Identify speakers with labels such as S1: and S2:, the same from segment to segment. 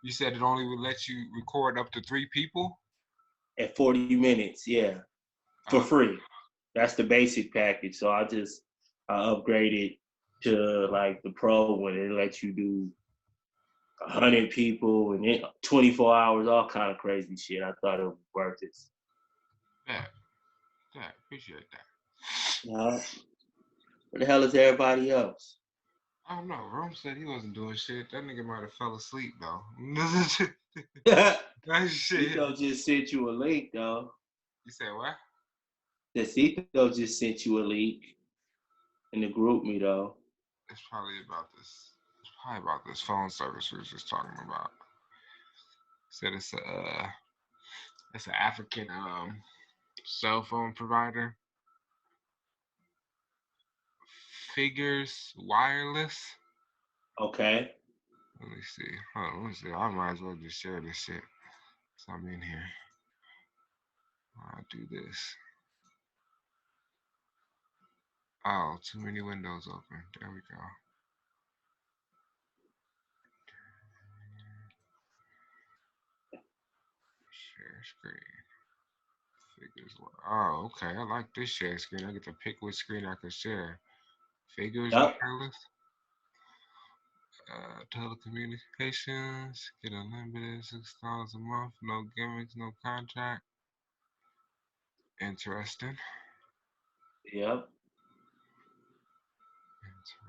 S1: You said it only would let you record up to 3 people?
S2: At 40 minutes, yeah, for free. That's the basic package. So I upgraded to like the pro one. It lets you do 100 people and 24 hours, all kind of crazy shit. I thought it was worth it.
S1: Yeah, appreciate that.
S2: Where the hell is everybody else?
S1: I don't know. Rome said he wasn't doing shit. That nigga might have fell asleep though. That shit.
S2: Cito just sent you a link though.
S1: You said what?
S2: The Cito just sent you a link in the group me though.
S1: It's probably about this. It's probably about this phone service we was just talking about. Said it's an African cell phone provider. Figures Wireless.
S2: Okay.
S1: Let me see. Hold on, let me see. I might as well just share this shit. So I'm in here. I'll do this. Oh, too many windows open. There we go. Share screen. Figures. Oh, okay. I like this share screen. I get to pick which screen I can share. Figures Wireless. Telecommunications. Get unlimited $6 a month. No gimmicks. No contract. Interesting.
S2: Yep.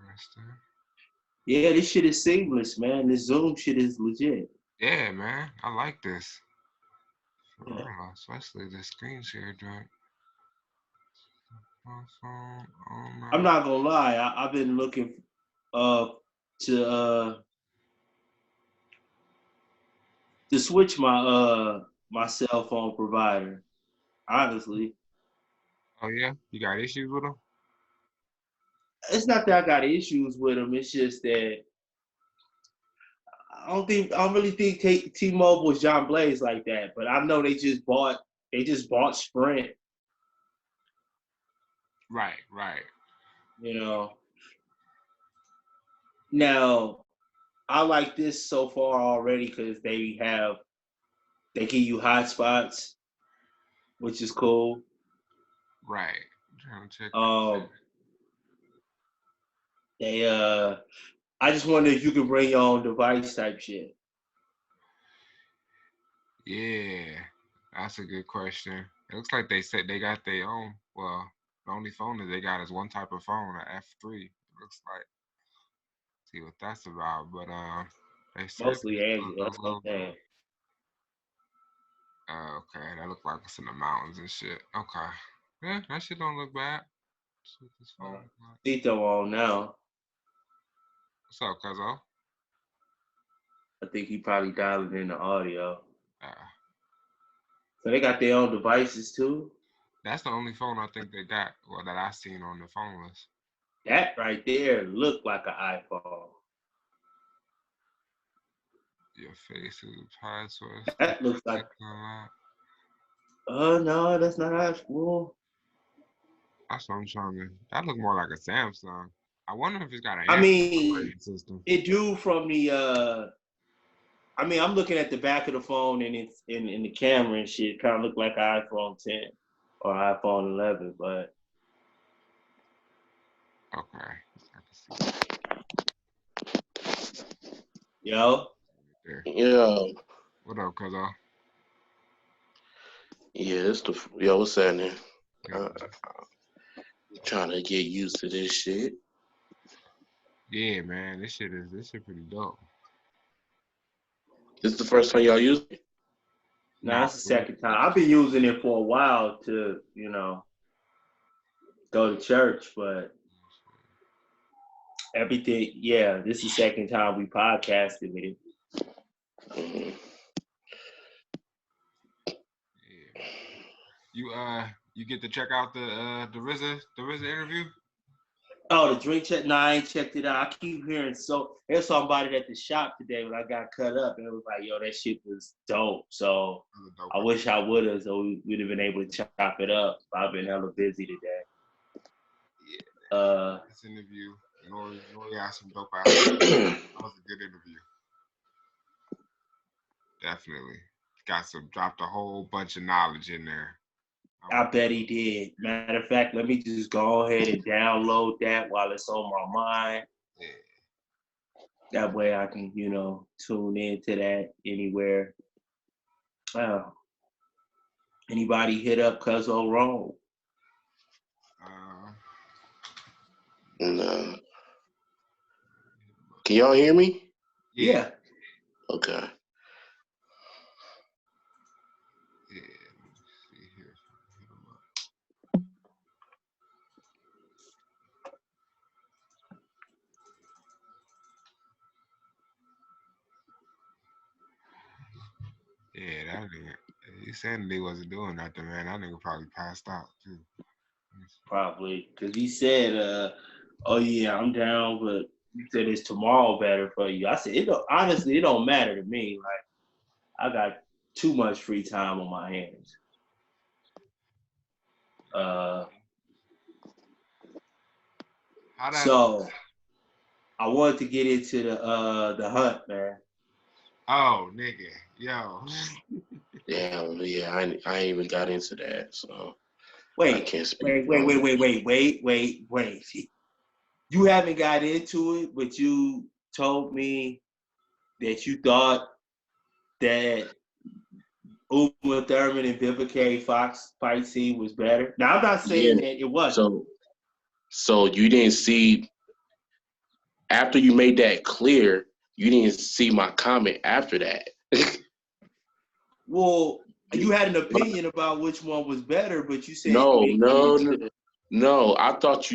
S1: Interesting.
S2: Yeah, this shit is seamless, man. This Zoom shit is legit.
S1: Yeah, man. I like this. For real, especially the screen share joint.
S2: I'm not gonna lie. I've been looking to switch my cell phone provider. Honestly.
S1: Oh yeah, you got issues with them?
S2: It's not that I got issues with them. It's just that I don't really think T-Mobile is John Blaze like that. But I know they just bought Sprint.
S1: Right.
S2: You know. Now, I like this so far already because they give you hotspots, which is cool.
S1: Right. I'm trying to check.
S2: I just wonder if you can bring your own device type shit.
S1: Yeah, that's a good question. It looks like they said they got their own. Well, the only phone that they got is one type of phone, an F3. It looks like. See what that's about, but they said
S2: Mostly Android. That's what I'm saying.
S1: Okay, that look like it's in the mountains and shit. Okay, yeah, that shit don't look bad. Let's see what this phone looks like.
S2: Tito on now.
S1: What's up, Cuzzo?
S2: I think he probably dialed in the audio. So they got their own devices too?
S1: That's the only phone I think they got, well, that I seen on the phone list.
S2: That right there looked like an iPhone.
S1: Your face is a password.
S2: That looks like. No, that's not iPhone.
S1: That's what I'm trying to. That look more like a Samsung. I wonder if it's got an
S2: Android
S1: system.
S2: It do from the. I'm looking at the back of the phone and it's in the camera and shit. It kind of look like an iPhone 10 or iPhone 11, but.
S1: Okay.
S2: Yo.
S3: Yo.
S1: What up, Cuzzo?
S3: Yeah, yo, what's happening? Trying to get used to this shit.
S1: Yeah, man, this shit pretty dope.
S3: This is the first time y'all using it?
S2: No, it's the second time. I've been using it for a while to, go to church, but everything, yeah, this is the second time we podcasted with it.
S1: Mm-hmm. Yeah. You get to check out the RZA interview?
S2: Oh, the drink check? Nah, I ain't checked it out. I keep hearing there's somebody at the shop today when I got cut up and it was like, yo, that shit was dope. So I wish I would have, so we'd have been able to chop it up. I've been hella busy today.
S1: Yeah. This interview, Nori asked some dope ass. That was a good interview. Definitely. Dropped a whole bunch of knowledge in there.
S2: I bet he did. Matter of fact, let me just go ahead and download that while it's on my mind.
S1: Yeah.
S2: That way I can, tune into that anywhere. Anybody hit up Cuzzo Rome?
S3: No. Can y'all hear me?
S2: Yeah.
S3: Okay.
S1: Yeah. Let's see here. Hit him up. Yeah, that nigga. He said he wasn't doing nothing, man. That nigga probably passed out too.
S2: Probably. Because he said, oh yeah, I'm down, but you said it's tomorrow better for you. I said, honestly, it don't matter to me. Like, I got too much free time on my hands. So I wanted to get into the hunt, man.
S1: Oh, nigga, yo.
S3: Damn, yeah, I ain't even got into that, so
S2: Wait,
S3: I can't speak.
S2: Wait. You haven't got into it, but you told me that you thought that Uma Thurman and Vivica Fox fight scene was better. Now I'm not saying that it wasn't.
S3: So you didn't see after you made that clear, you didn't see my comment after that.
S2: Well, you had an opinion about which one was better, but you said
S3: No. I thought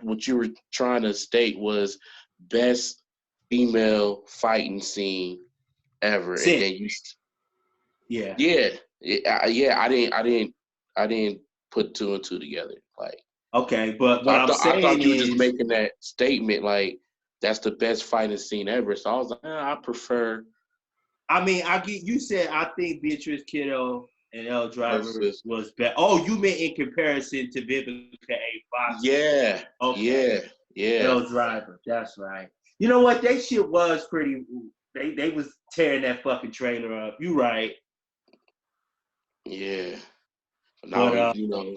S3: what you were trying to state was best female fighting scene ever, and then you. Yeah. I didn't put two and two together. Like,
S2: okay, but what I'm saying
S3: I thought you were
S2: is,
S3: just making that statement like that's the best fighting scene ever. So I was like, I prefer.
S2: I mean, I get you said I think Beatrice Kiddo and Elle Driver was better. Oh, you meant in comparison to Vivica A. Fox?
S3: Yeah.
S2: Okay.
S3: Yeah.
S2: Elle Driver. That's right. You know what? That shit was pretty. They was tearing that fucking trailer up. You right.
S3: Yeah.
S2: But you know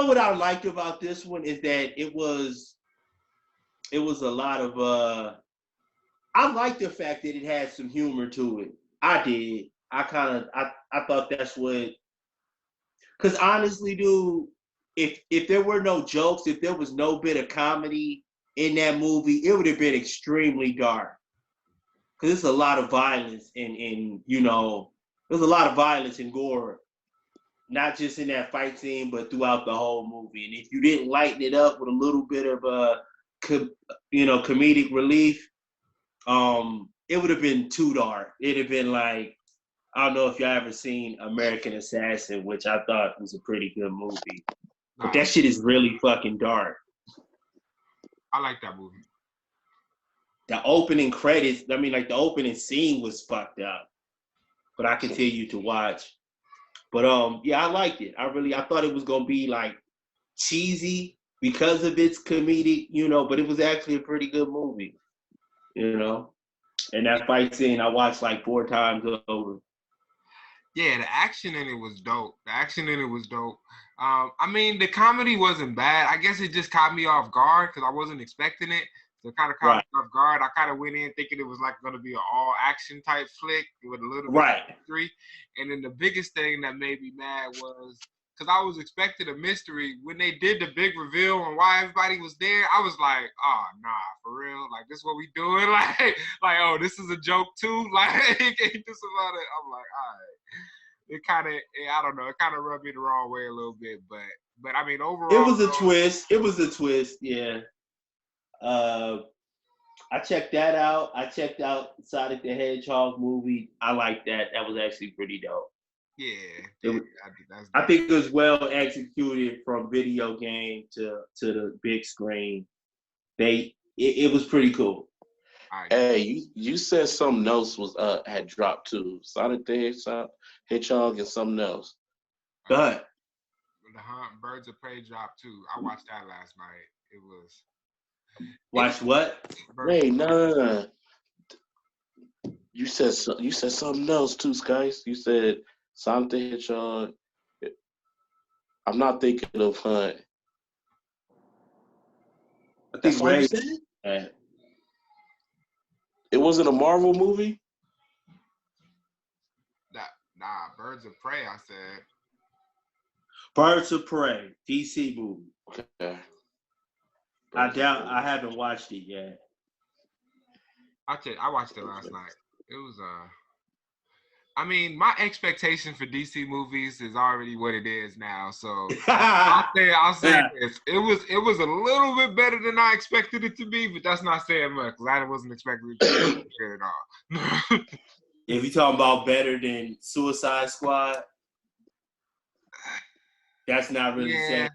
S2: what I liked about this one is that it was a lot of I like the fact that it had some humor to it. I did. I thought that's what. Because honestly, dude, if there were no jokes, if there was no bit of comedy in that movie, it would have been extremely dark. Because there's a lot of violence there's a lot of violence and gore, not just in that fight scene, but throughout the whole movie. And if you didn't lighten it up with a little bit of comedic relief, it would have been too dark. It'd have been like, I don't know if y'all ever seen American Assassin, which I thought was a pretty good movie. But that shit is really fucking dark.
S1: I like that movie.
S2: The opening credits, the opening scene was fucked up. But I continue to watch. But yeah, I liked it. I thought it was gonna be like cheesy because of its comedic, but it was actually a pretty good movie. And that fight scene I watched like 4 times over.
S1: Yeah, the action in it was dope. I mean, the comedy wasn't bad. I guess it just caught me off guard because I wasn't expecting it. So it kind of caught me off guard. I kind of went in thinking it was like going to be an all-action type flick with a little bit of mystery. And then the biggest thing that made me mad was because I was expecting a mystery. When they did the big reveal on why everybody was there, I was like, oh, nah, for real? Like, this is what we doing? Like, oh, this is a joke too? Like, ain't this about it? I'm like, all right. It kind of, I don't know, it kind of rubbed me the wrong way a little bit, but I mean, overall.
S2: It was a twist. Yeah. I checked that out. I checked out Sonic the Hedgehog movie. I like that. That was actually pretty dope.
S1: Yeah.
S2: I think it was well executed from video game to the big screen. It was pretty cool.
S3: Hey, you said something else was had dropped too. Sonic the Hedgehog and something else.
S2: Go ahead.
S1: The Hunt Birds of Prey dropped too. I watched that last night. It was.
S2: Watch what?
S3: Wait, no. You said something else too, Skies. You said Sonic the Hedgehog. I'm not thinking of Hunt.
S2: I
S3: That's
S2: think
S3: all you
S2: Ray.
S3: said? It wasn't a Marvel movie?
S1: Nah, Birds of Prey, I said.
S2: Birds of Prey, DC movie.
S3: Okay.
S2: I haven't watched it yet.
S1: I watched it last night. It was I mean, my expectation for DC movies is already what it is now. So I'll say this. It was a little bit better than I expected it to be, but that's not saying much because I wasn't expecting it to be good at all.
S2: If you're talking about better than Suicide Squad, that's not really saying.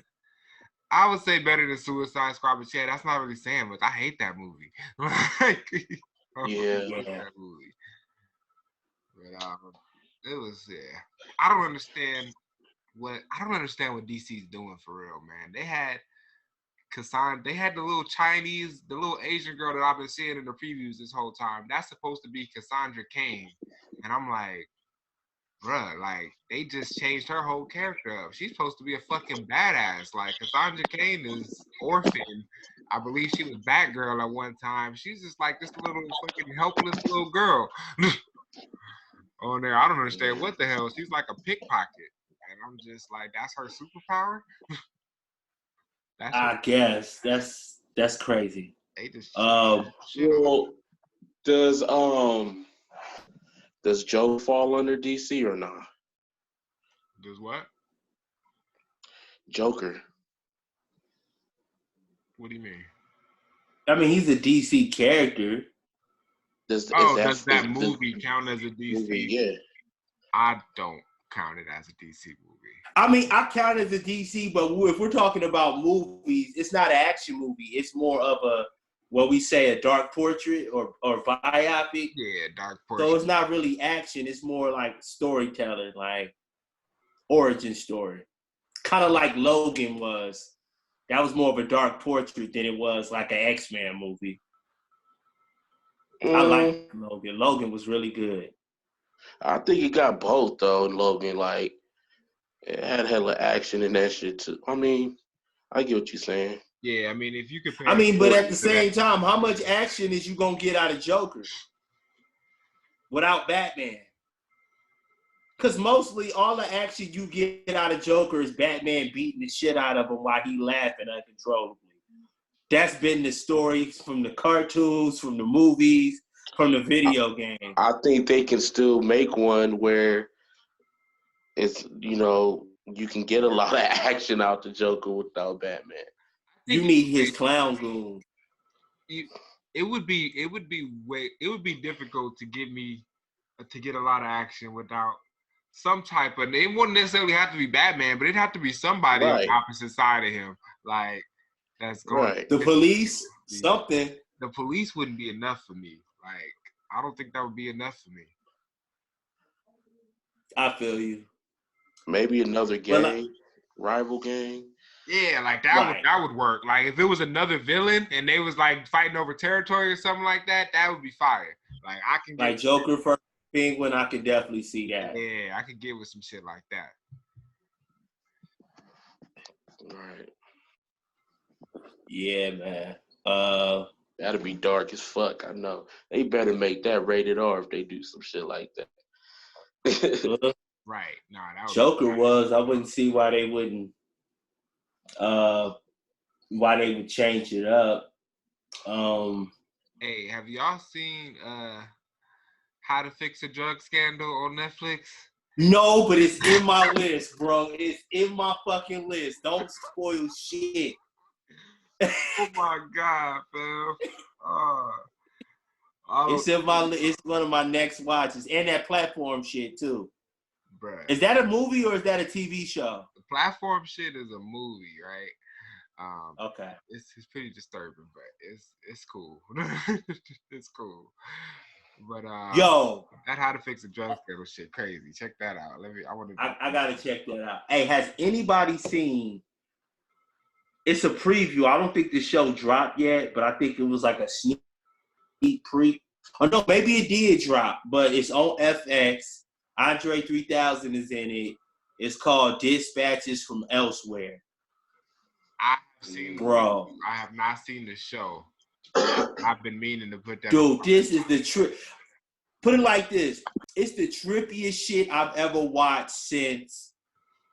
S1: I would say better than Suicide Squad, but yeah, that's not really saying much. I hate that movie. I hate that movie. But it was I don't understand what DC's doing for real, man. They had Cassandra, they had the little Asian girl that I've been seeing in the previews this whole time. That's supposed to be Cassandra Cain. And I'm like, bruh, like they just changed her whole character up. She's supposed to be a fucking badass. Like Cassandra Cain is orphan. I believe she was Batgirl at one time. She's just like this little fucking helpless little girl. On there, I don't understand what the hell. She's like a pickpocket, and I'm just like, that's her superpower.
S2: I guess that's crazy.
S1: They just
S3: well, does Joe fall under DC or not?
S1: Does what?
S3: Joker.
S1: What do you mean?
S2: I mean, he's a DC character.
S1: Does that movie count as a DC?
S3: Movie? Yeah.
S1: I don't count it as a DC movie.
S2: I mean, I count it as a DC, but if we're talking about movies, it's not an action movie. It's more of what we say, a dark portrait or biopic.
S1: Yeah, dark portrait.
S2: So it's not really action. It's more like storytelling, like origin story. Kind of like Logan was. That was more of a dark portrait than it was like an X-Men movie. I like Logan. Logan was really good.
S3: I think he got both though. Logan, like, it had hella action in that shit too. I mean, I get what you're saying.
S1: Yeah, I mean, if you could.
S2: I mean, but at the same time, how much action is you gonna get out of Joker without Batman? Because mostly all the action you get out of Joker is Batman beating the shit out of him while he laughing uncontrollably. That's been the stories from the cartoons, from the movies, from the video game.
S3: I think they can still make one where it's, you can get a lot of action out the Joker without Batman.
S2: You need his clown goon.
S1: It would be difficult to get a lot of action without some type of. It wouldn't necessarily have to be Batman, but it'd have to be somebody on the opposite side of him, like that's going.
S3: Right.
S2: The police, something.
S1: The police wouldn't be enough for me. Like I don't think that would be enough for me.
S2: I feel you.
S3: Maybe another gang, rival gang.
S1: Yeah, like that would work. Like if it was another villain and they was like fighting over territory or something like that, that would be fire. Like I can
S2: like Joker for Penguin, I could definitely see that.
S1: Yeah, I could get with some shit like that.
S3: Right.
S2: Yeah, man.
S3: That'd be dark as fuck. I know. They better make that rated R if they do some shit like that.
S1: Right. Nah,
S2: Joker was. I wouldn't see why they wouldn't. Why they would change it up.
S1: Hey, have y'all seen How to Fix a Drug Scandal on Netflix?
S2: No, but it's in my list, bro. It's in my fucking list. Don't spoil shit.
S1: Oh my god, fam.
S2: It's in my. It's one of my next watches, and that platform shit too.
S1: Bruh.
S2: Is that a movie or is that a TV show?
S1: The platform shit is a movie, right?
S2: Okay.
S1: It's pretty disturbing, but it's cool. It's cool. But
S2: yo,
S1: that How to Fix a Drug Scandal shit crazy. Check that out.
S2: I gotta check that out. Hey, has anybody seen? It's a preview. I don't think the show dropped yet, but I think it was like a sneak Oh no, maybe it did drop, but it's on FX. Andre 3000 is in it. It's called Dispatches from Elsewhere.
S1: I've seen
S2: Bro.
S1: I have not seen the show. I've been meaning to put that.
S2: Dude, this is the trip. Put it like this. It's the trippiest shit I've ever watched since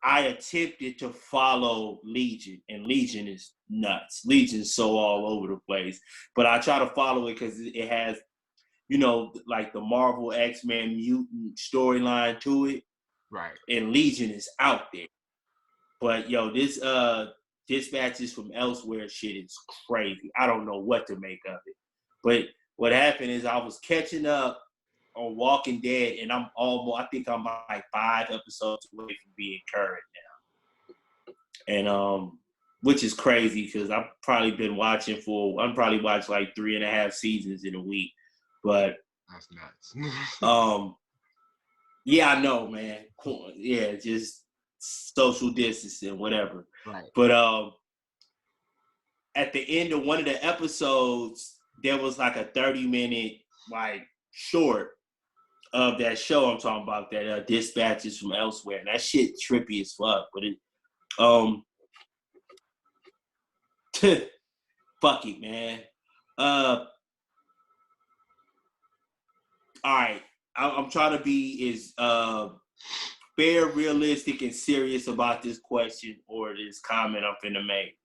S2: I attempted to follow Legion. And Legion is nuts. Legion's so all over the place. But I try to follow it because it has, like the Marvel X-Men mutant storyline to it.
S1: Right.
S2: And Legion is out there. But yo, this Dispatches from Elsewhere shit is crazy. I don't know what to make of it. But what happened is I was catching up on Walking Dead, and I think I'm like 5 episodes away from being current now. And which is crazy because I've probably watched like 3.5 seasons in a week. But
S1: that's nuts.
S2: Yeah, I know, man. Yeah, just social distancing, whatever.
S1: Right.
S2: But at the end of one of the episodes, there was like a 30-minute like short of that show I'm talking about, that Dispatches from Elsewhere. And that shit trippy as fuck. But it fuck it, man. All right. I'm trying to be as fair, realistic, and serious about this question or this comment I'm finna make.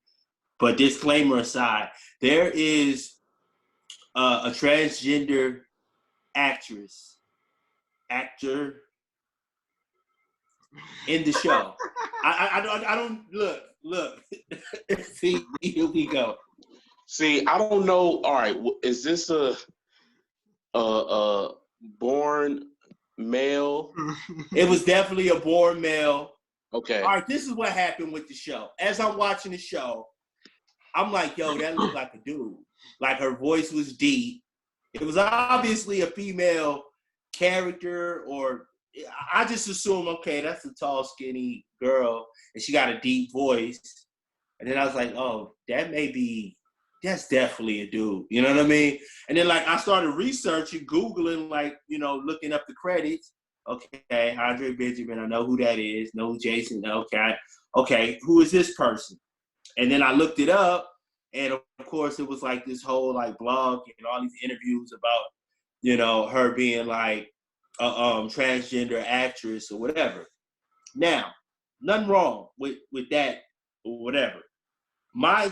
S2: But disclaimer aside, there is a transgender actor in the show. I don't look. See, here we go.
S3: See, I don't know. All right, is this a born male?
S2: It was definitely a born male.
S3: Okay.
S2: All right, this is what happened with the show. As I'm watching the show, I'm like, yo, that looked like a dude. Like her voice was deep. It was obviously a female character, or I just assumed, okay, that's a tall, skinny girl, and she got a deep voice. And then I was like, oh, that's definitely a dude. You know what I mean? And then like I started researching, Googling, like, looking up the credits. Okay, Andre Benjamin, I know who that is. Know who Jason, okay, who is this person? And then I looked it up, and of course it was like this whole like blog and all these interviews about, her being like a transgender actress or whatever. Now, nothing wrong with that or whatever. My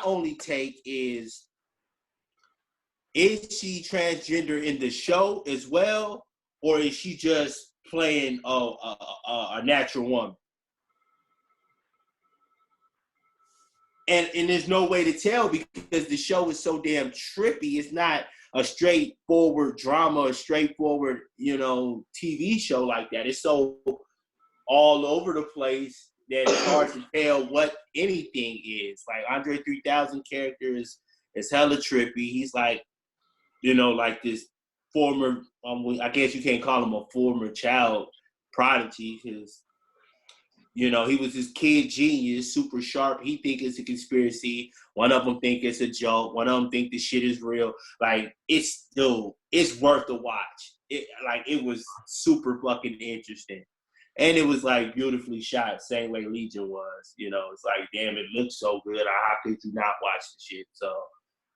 S2: only take is she transgender in the show as well, or is she just playing a natural woman? And there's no way to tell because the show is so damn trippy. It's not a straightforward drama, a straightforward, TV show like that. It's so all over the place that it's hard to tell what anything is. Like Andre 3000 character is hella trippy. He's like, like this former, I guess you can't call him a former child prodigy because, he was this kid genius, super sharp. He think it's a conspiracy. One of them think it's a joke. One of them think the shit is real. Like, it's worth a watch. It was super fucking interesting. And it was like beautifully shot, same way Legion was. It's like, damn, it looks so good. How could you not watch the shit? So,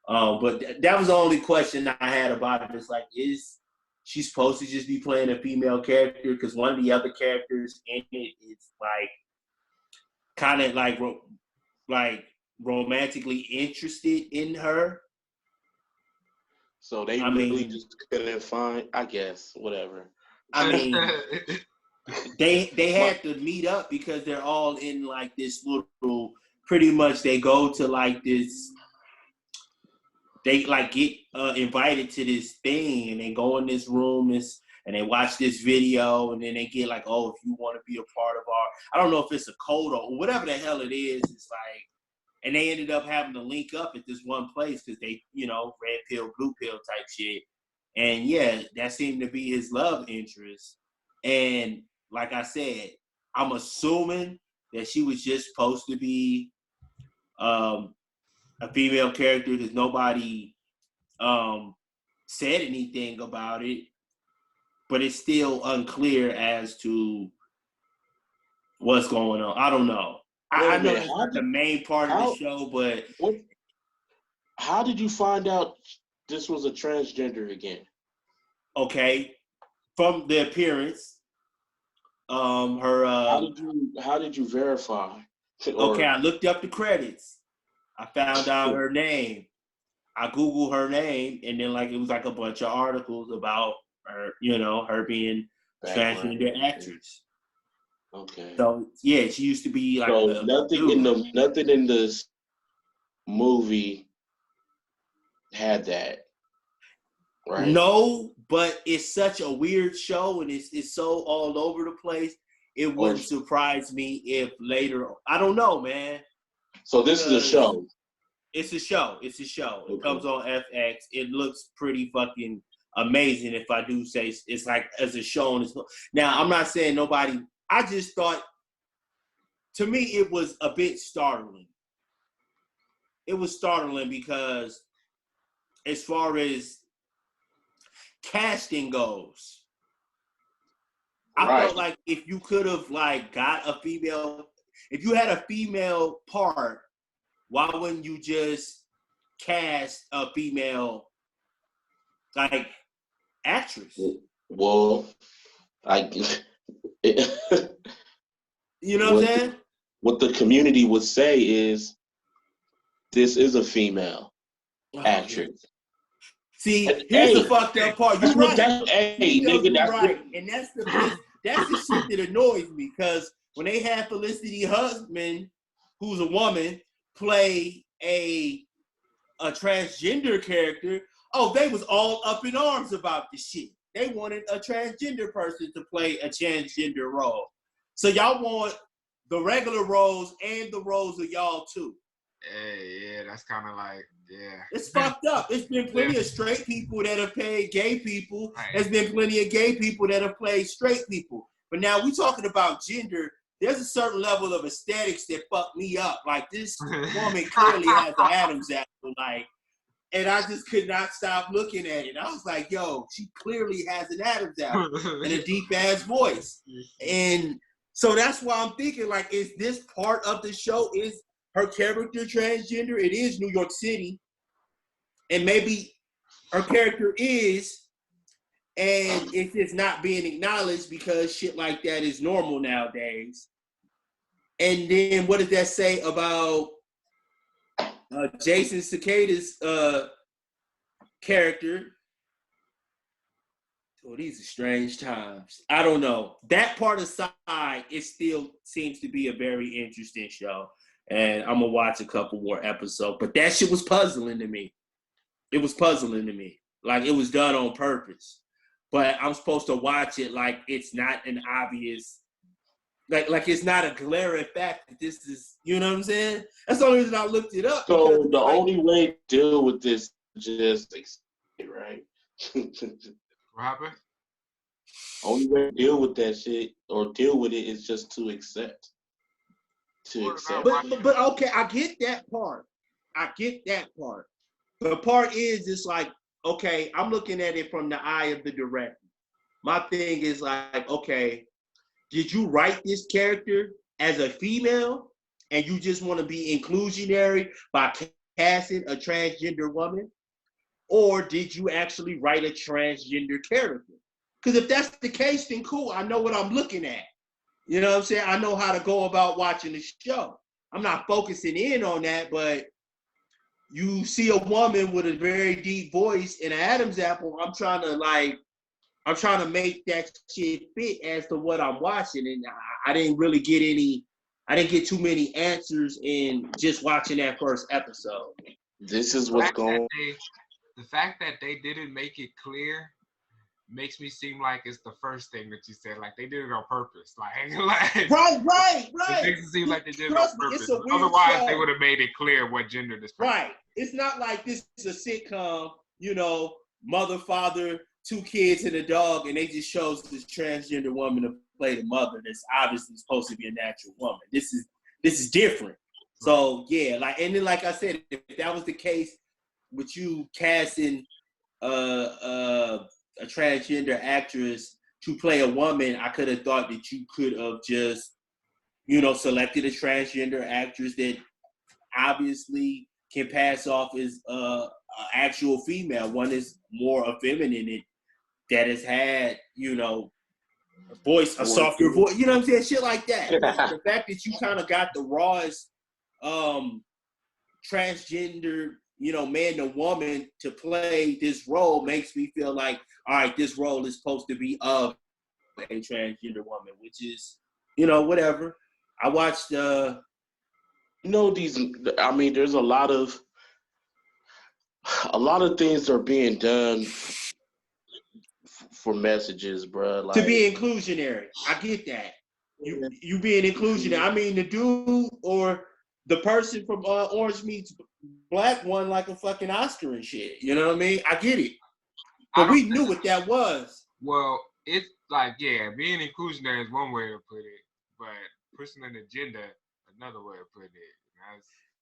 S2: but that was the only question I had about it. It's like, is she supposed to just be playing a female character? Because one of the other characters in it is like, kind of like romantically interested in her.
S3: So they really just couldn't find, I guess, whatever.
S2: I mean, they had to meet up because they're all in like this little, pretty much they go to like this, they like get invited to this thing and they go in this room and they watch this video and then they get like, oh, if you want to be a part of I don't know if it's a code or whatever the hell it is. It's like, and they ended up having to link up at this one place because they, red pill, blue pill type shit. And yeah, that seemed to be his love interest. And like I said, I'm assuming that she was just supposed to be a female character because nobody said anything about it, but it's still unclear as to what's going on. I don't know. I know that's not the main part of the show, but
S3: how did you find out this was a transgender again?
S2: Okay, from the appearance, her.
S3: How did you verify?
S2: Okay, I looked up the credits. I found out her name. I Googled her name, and then it was like a bunch of articles about her, her being transgender actress.
S3: Okay.
S2: So yeah, she used to be like.
S3: So nothing in this movie had that, right?
S2: No, but it's such a weird show, and it's so all over the place. It wouldn't surprise me if later. I don't know, man.
S3: So this is a show.
S2: It's a show. It's a show.
S3: Okay.
S2: It comes on FX. It looks pretty fucking amazing, if I do say. It's like as a show on this. Now, I'm not saying nobody. I just thought, to me, it was a bit startling. It was startling because, as far as casting goes, I felt like if you could have got a female, if you had a female part, why wouldn't you just cast a female actress?
S3: Well,
S2: you know what I'm saying?
S3: What the community would say is, this is a female actress.
S2: See, here's the fucked up part. You're right. Right. And that's the shit that annoys me, because when they had Felicity Huffman, who's a woman, play a transgender character, they was all up in arms about the shit. They wanted a transgender person to play a transgender role. So y'all want the regular roles and the roles of y'all too.
S1: Yeah, that's kind of
S2: it's fucked up. There's been plenty of straight people that have played gay people. There's been plenty of gay people that have played straight people. But now we talking about gender. There's a certain level of aesthetics that fuck me up. Like, this woman clearly has an Adam's apple, and I just could not stop looking at it. I was like, yo, she clearly has an Adam's apple and a deep ass voice. And so that's why I'm thinking, is this part of the show? Is her character transgender? It is New York City. And maybe her character is, and it's just not being acknowledged because shit like that is normal nowadays. And then what does that say about Jason Cicada's character? Oh, these are strange times. I don't know. That part aside, it still seems to be a very interesting show. And I'm going to watch a couple more episodes. But that shit was puzzling to me. It was puzzling to me. It was done on purpose. But I'm supposed to watch it like it's not an obvious, like it's not a glaring fact that this is, you know what I'm saying? That's the only reason I looked it up.
S3: So the only way to deal with this is just accept it, right?
S1: What happened?
S3: Only way to deal with that shit or deal with it is just to accept.
S2: But okay, I get that part. The part is, it's okay, I'm looking at it from the eye of the director. My thing is okay, did you write this character as a female and you just want to be inclusionary by casting a transgender woman? Or did you actually write a transgender character? Because if that's the case, then cool, I know what I'm looking at. You know what I'm saying? I know how to go about watching the show. I'm not focusing in on that, but you see a woman with a very deep voice and an Adam's apple, I'm trying to make that shit fit as to what I'm watching. And I didn't really get too many answers in just watching that first episode.
S3: This is what's going on.
S1: The fact that they didn't make it clear makes me seem like it's the first thing that you said. Like, they did it on purpose. Right.
S2: It
S1: makes it seem like they did it on purpose. Otherwise, they would have made it clear what gender this person is.
S2: Right. It's not like this is a sitcom, mother, father, 2 kids and a dog, and they just chose this transgender woman to play the mother that's obviously supposed to be a natural woman. This is different. So yeah, and then like I said, if that was the case with you casting a transgender actress to play a woman, I could have thought that you could have just, selected a transgender actress that obviously can pass off as a actual female. One is more effeminate that has had, a softer voice. You know what I'm saying? Shit like that. The fact that you kind of got the rawest transgender, man to woman to play this role makes me feel like, all right, this role is supposed to be of a transgender woman, which is, whatever. I watched
S3: there's a lot of things are being done for messages, bro. Like,
S2: to be inclusionary. I get that. You being inclusionary. I mean, the dude or the person from Orange Meets Black won like a fucking Oscar and shit. You know what I mean? I get it. But we knew what that was.
S1: Well, it's like, yeah, being inclusionary is one way to put it, but pushing an agenda, another way to put it.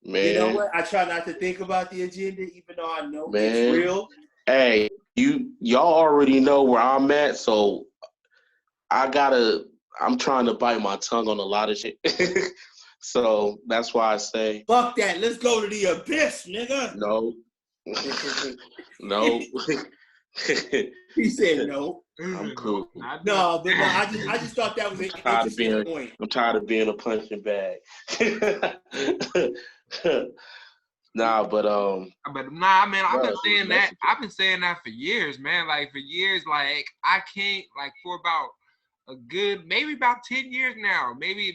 S3: Man.
S2: You know what? I try not to think about the agenda, even though I know it's real.
S3: Hey, y'all already know where I'm at, so I'm trying to bite my tongue on a lot of shit. So that's why I say,
S2: fuck that. Let's go to the abyss, nigga.
S3: No. No.
S2: He said no.
S3: I'm cool.
S2: No, but I just thought that was an interesting point.
S3: I'm tired of being a punching bag. But
S1: nah, man, I've been saying that. I've been saying that for years, man. Like for years, like I can't, like for about a good, maybe about 10 years now. Maybe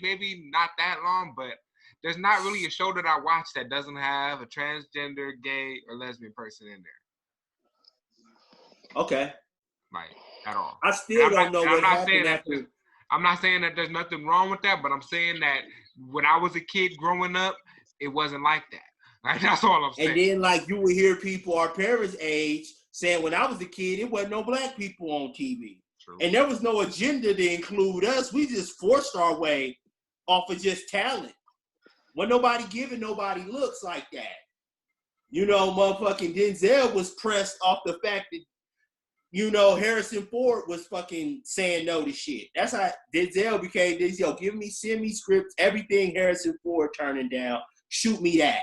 S1: not that long, but there's not really a show that I watch that doesn't have a transgender, gay, or lesbian person in there.
S2: Okay.
S1: Like at all.
S2: I still don't know what happened after.
S1: I'm not saying that there's nothing wrong with that, but I'm saying that when I was a kid growing up, it wasn't like that. Like, that's all I'm saying.
S2: And then, like, you would hear people our parents' age saying, when I was a kid, it wasn't no black people on TV.
S1: True.
S2: And there was no agenda to include us. We just forced our way off of just talent. When nobody giving nobody looks like that. Motherfucking Denzel was pressed off the fact that, Harrison Ford was fucking saying no to shit. That's how Denzel became Denzel. Send me scripts, everything Harrison Ford turning down. Shoot me that.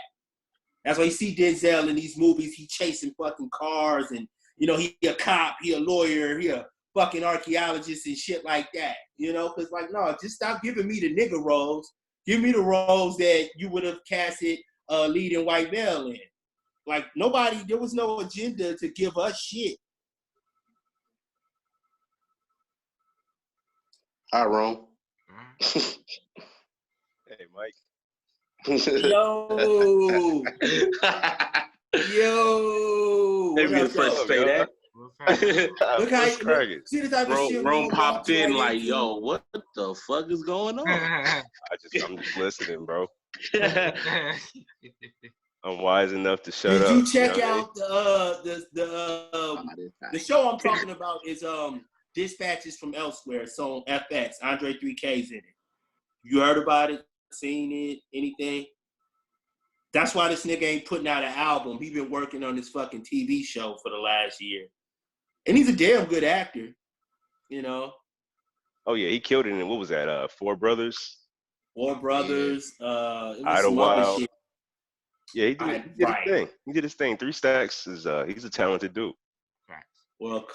S2: That's why you see Denzel in these movies. He chasing fucking cars and, he a cop, he a lawyer, he a fucking archaeologist and shit like that. Because like, no, just stop giving me the nigga roles. Give me the roles that you would have casted leading white male in. Like there was no agenda to give us shit.
S3: Hi, Ron.
S4: Hey, Mike.
S2: Yo.
S3: Maybe the first say that.
S2: Look how see the type of shit
S3: Rome popped in like, yo, what the fuck is going on?
S4: I'm just listening, bro. I'm wise enough to shut up.
S2: Did you check out the show I'm talking about is Dispatches from Elsewhere. It's on FX. Andre 3K's in it. You heard about it? Seen it? Anything? That's why this nigga ain't putting out an album. He been working on this fucking TV show for the last year. And he's a damn good actor,
S4: Oh, yeah, he killed it in, what was that, Four Brothers?
S2: Four Brothers.
S4: Idlewild. Yeah, he did his thing. He did his thing. 3 Stacks is, he's a talented dude.
S2: Well,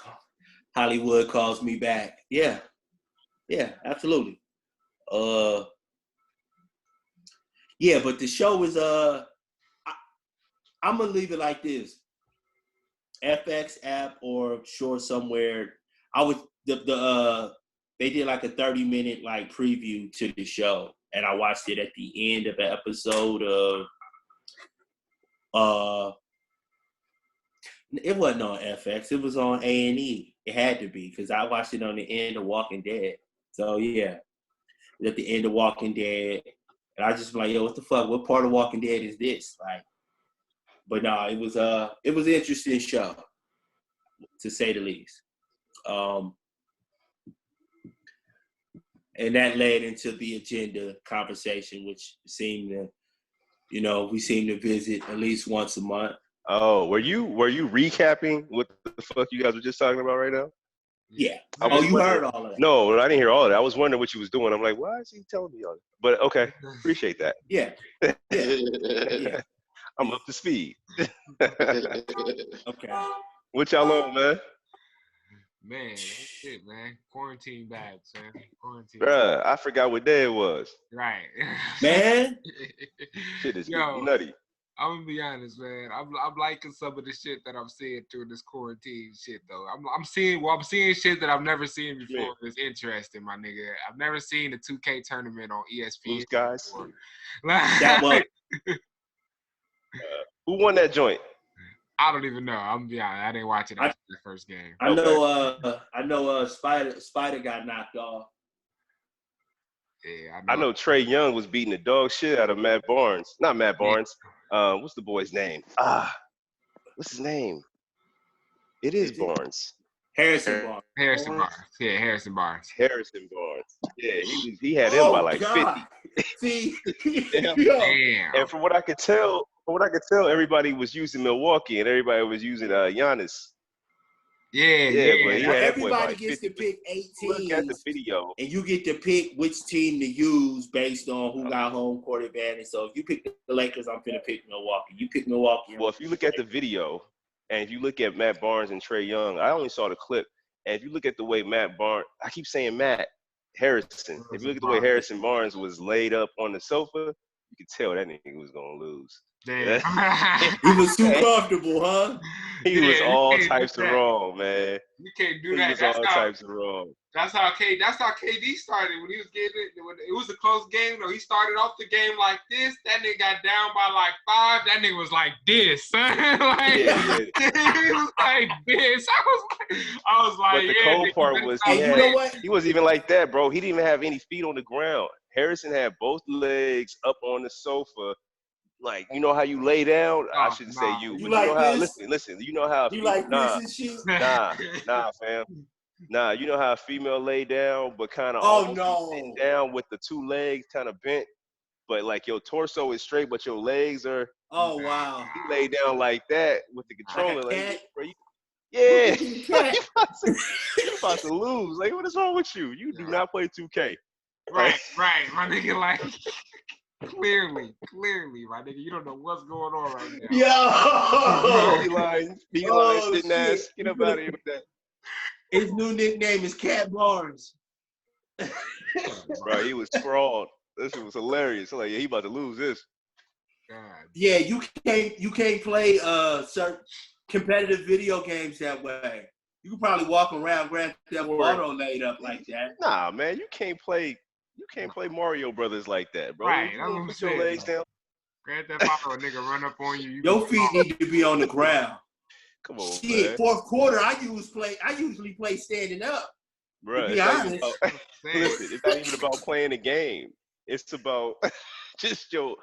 S2: Hollywood calls me back. Yeah, absolutely. Yeah, but the show is I'm gonna leave it like this. FX app or sure somewhere. They did like a 30-minute like preview to the show, and I watched it at the end of the episode of it wasn't on FX, it was on A&E. It had to be, because I watched it on the end of Walking Dead. So yeah, at the end of Walking Dead. And I just like, yo, what the fuck? What part of Walking Dead is this? Like, but no, it was an interesting show, to say the least. And that led into the agenda conversation, which seemed to, we seem to visit at least once a month.
S4: Oh, were you recapping what the fuck you guys were just talking about right now?
S2: Yeah.
S4: Oh,
S2: you heard all of that.
S4: No, I didn't hear all of that. I was wondering what you was doing. I'm like, why is he telling me all that? But okay, appreciate that.
S2: Yeah. Yeah.
S4: I'm up to speed.
S2: Okay.
S4: What y'all on, man?
S1: Man, that's it, man. Quarantine vibes, man. Quarantine.
S4: Bruh, I forgot what day it was.
S1: Right.
S2: Man.
S4: Shit is
S1: Yo,
S4: nutty.
S1: I'm gonna be honest, man. I'm liking some of the shit that I'm seeing through this quarantine shit, though. I'm seeing shit that I've never seen before. It's interesting, my nigga. I've never seen the 2K tournament on ESPN.
S4: Blue Skies.
S2: That was.
S4: Who won that joint?
S1: I don't even know. I'm gonna be honest. I didn't watch it after the first game.
S2: I know. Spider got knocked off.
S1: Yeah,
S4: I know Trey Young was beating the dog shit out of Matt Barnes. Not Matt Barnes. What's the boy's name? What's his name? It is Barnes.
S2: Harrison Barnes.
S1: Harrison Barnes. Yeah, Harrison Barnes.
S4: Harrison Barnes. Yeah, he had him by like
S2: God.
S4: 50.
S2: See,
S1: Damn.
S4: And from what I could tell, everybody was using Milwaukee and everybody was using Giannis.
S1: Yeah.
S4: But
S2: everybody gets to pick 8 teams.
S4: Look at the video.
S2: And you get to pick which team to use based on who got home court advantage. So if you pick the Lakers, I'm finna pick Milwaukee. You pick Milwaukee.
S4: Well, if you look at the video and if you look at Matt Barnes and Trey Young, I only saw the clip. And if you look at the way Matt Barnes, I keep saying Matt Harrison. If you look at the way Harrison Barnes was laid up on the sofa, you could tell that nigga was gonna lose.
S1: Damn.
S2: He was too comfortable, huh?
S4: He was all types of wrong, man.
S1: You can't do
S4: He
S1: that.
S4: was all types of wrong.
S1: That's how KD started when he was getting it. When it was a close game, though. He started off the game like this. That nigga got down by like 5. That nigga was like this. He was like this. I was like,
S4: but the cold part was he wasn't even like that, bro. He didn't even have any feet on the ground. Harrison had both legs up on the sofa. Like, you know how you lay down? I shouldn't say you.
S2: You
S4: but
S2: like
S4: you know how,
S2: this?
S4: listen. You know how
S2: You like this and shit?
S4: Nah, fam. Nah, you know how a female lay down, but kind of sitting down with the 2 legs kind of bent, but like your torso is straight, but your legs are.
S2: Oh wow!
S4: You lay down like that with the controller,
S2: like
S4: yeah. You're about to lose. Like, what is wrong with you? You do not play 2K.
S1: Right, my nigga. Like, clearly, my nigga. You don't know what's going on right now.
S2: Yo,
S4: Beeline, sitting ass. Get up out of here with that.
S2: His new nickname is Cat Barnes.
S4: Bro, he was sprawled. This shit was hilarious. I'm like, yeah, he about to lose this.
S1: God.
S2: Yeah, you can't play certain competitive video games that way. You can probably walk around Grand Theft Auto laid up like that.
S4: Nah, man, you can't play Mario Brothers like that, bro.
S1: Right,
S4: you put your legs down.
S1: Grand Theft Auto, a nigga run up on you.
S2: Your feet need to be on the ground.
S4: Come on,
S2: shit,
S4: man.
S2: Fourth quarter, I usually play standing up.
S4: Bro,
S2: to be honest.
S4: Listen, it's not even about playing a game. It's about just your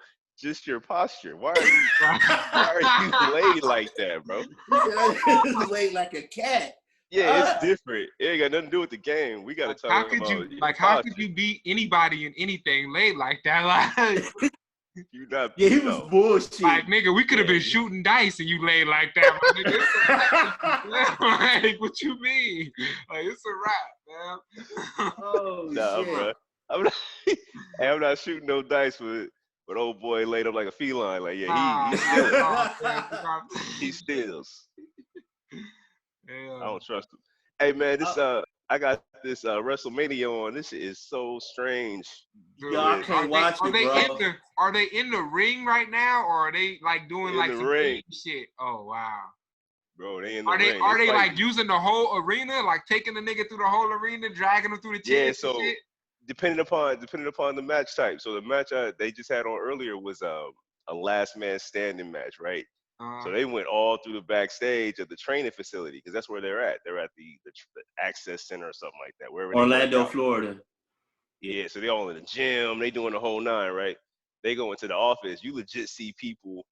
S4: posture. Why are you laid like that, bro?
S2: I laid like a cat.
S4: Yeah, it's different. It ain't got nothing to do with the game. We gotta talk about
S1: how could you beat anybody in anything laid like that? Like
S4: you not.
S2: Yeah, he was bullshit.
S1: Like, nigga, we could have been shooting dice and you laid like that, my nigga. Like, what you mean? Like, it's a wrap, man.
S2: Oh,
S4: nah,
S2: shit.
S4: Bro. I'm not shooting no dice with old boy laid up like a feline. Like, yeah, he steals.
S1: Yeah.
S4: I don't trust him. Hey, man, this I got this WrestleMania on. This is so strange.
S2: Dude, I can't watch it, bro.
S1: Are they in the ring right now, or are they like doing like some ring shit? Oh wow,
S4: bro, they in the
S1: ring. Are they
S4: like
S1: using the whole arena, like taking the nigga through the whole arena, dragging him through the chairs?
S4: Yeah, so depending upon the match type. So the match they just had on earlier was a last man standing match, right? So they went all through the backstage of the training facility because that's where they're at. They're at the Access Center or something like that. Wherever
S2: Orlando, Florida.
S4: Yeah, so they all in the gym. They doing the whole 9, right? They go into the office. You legit see people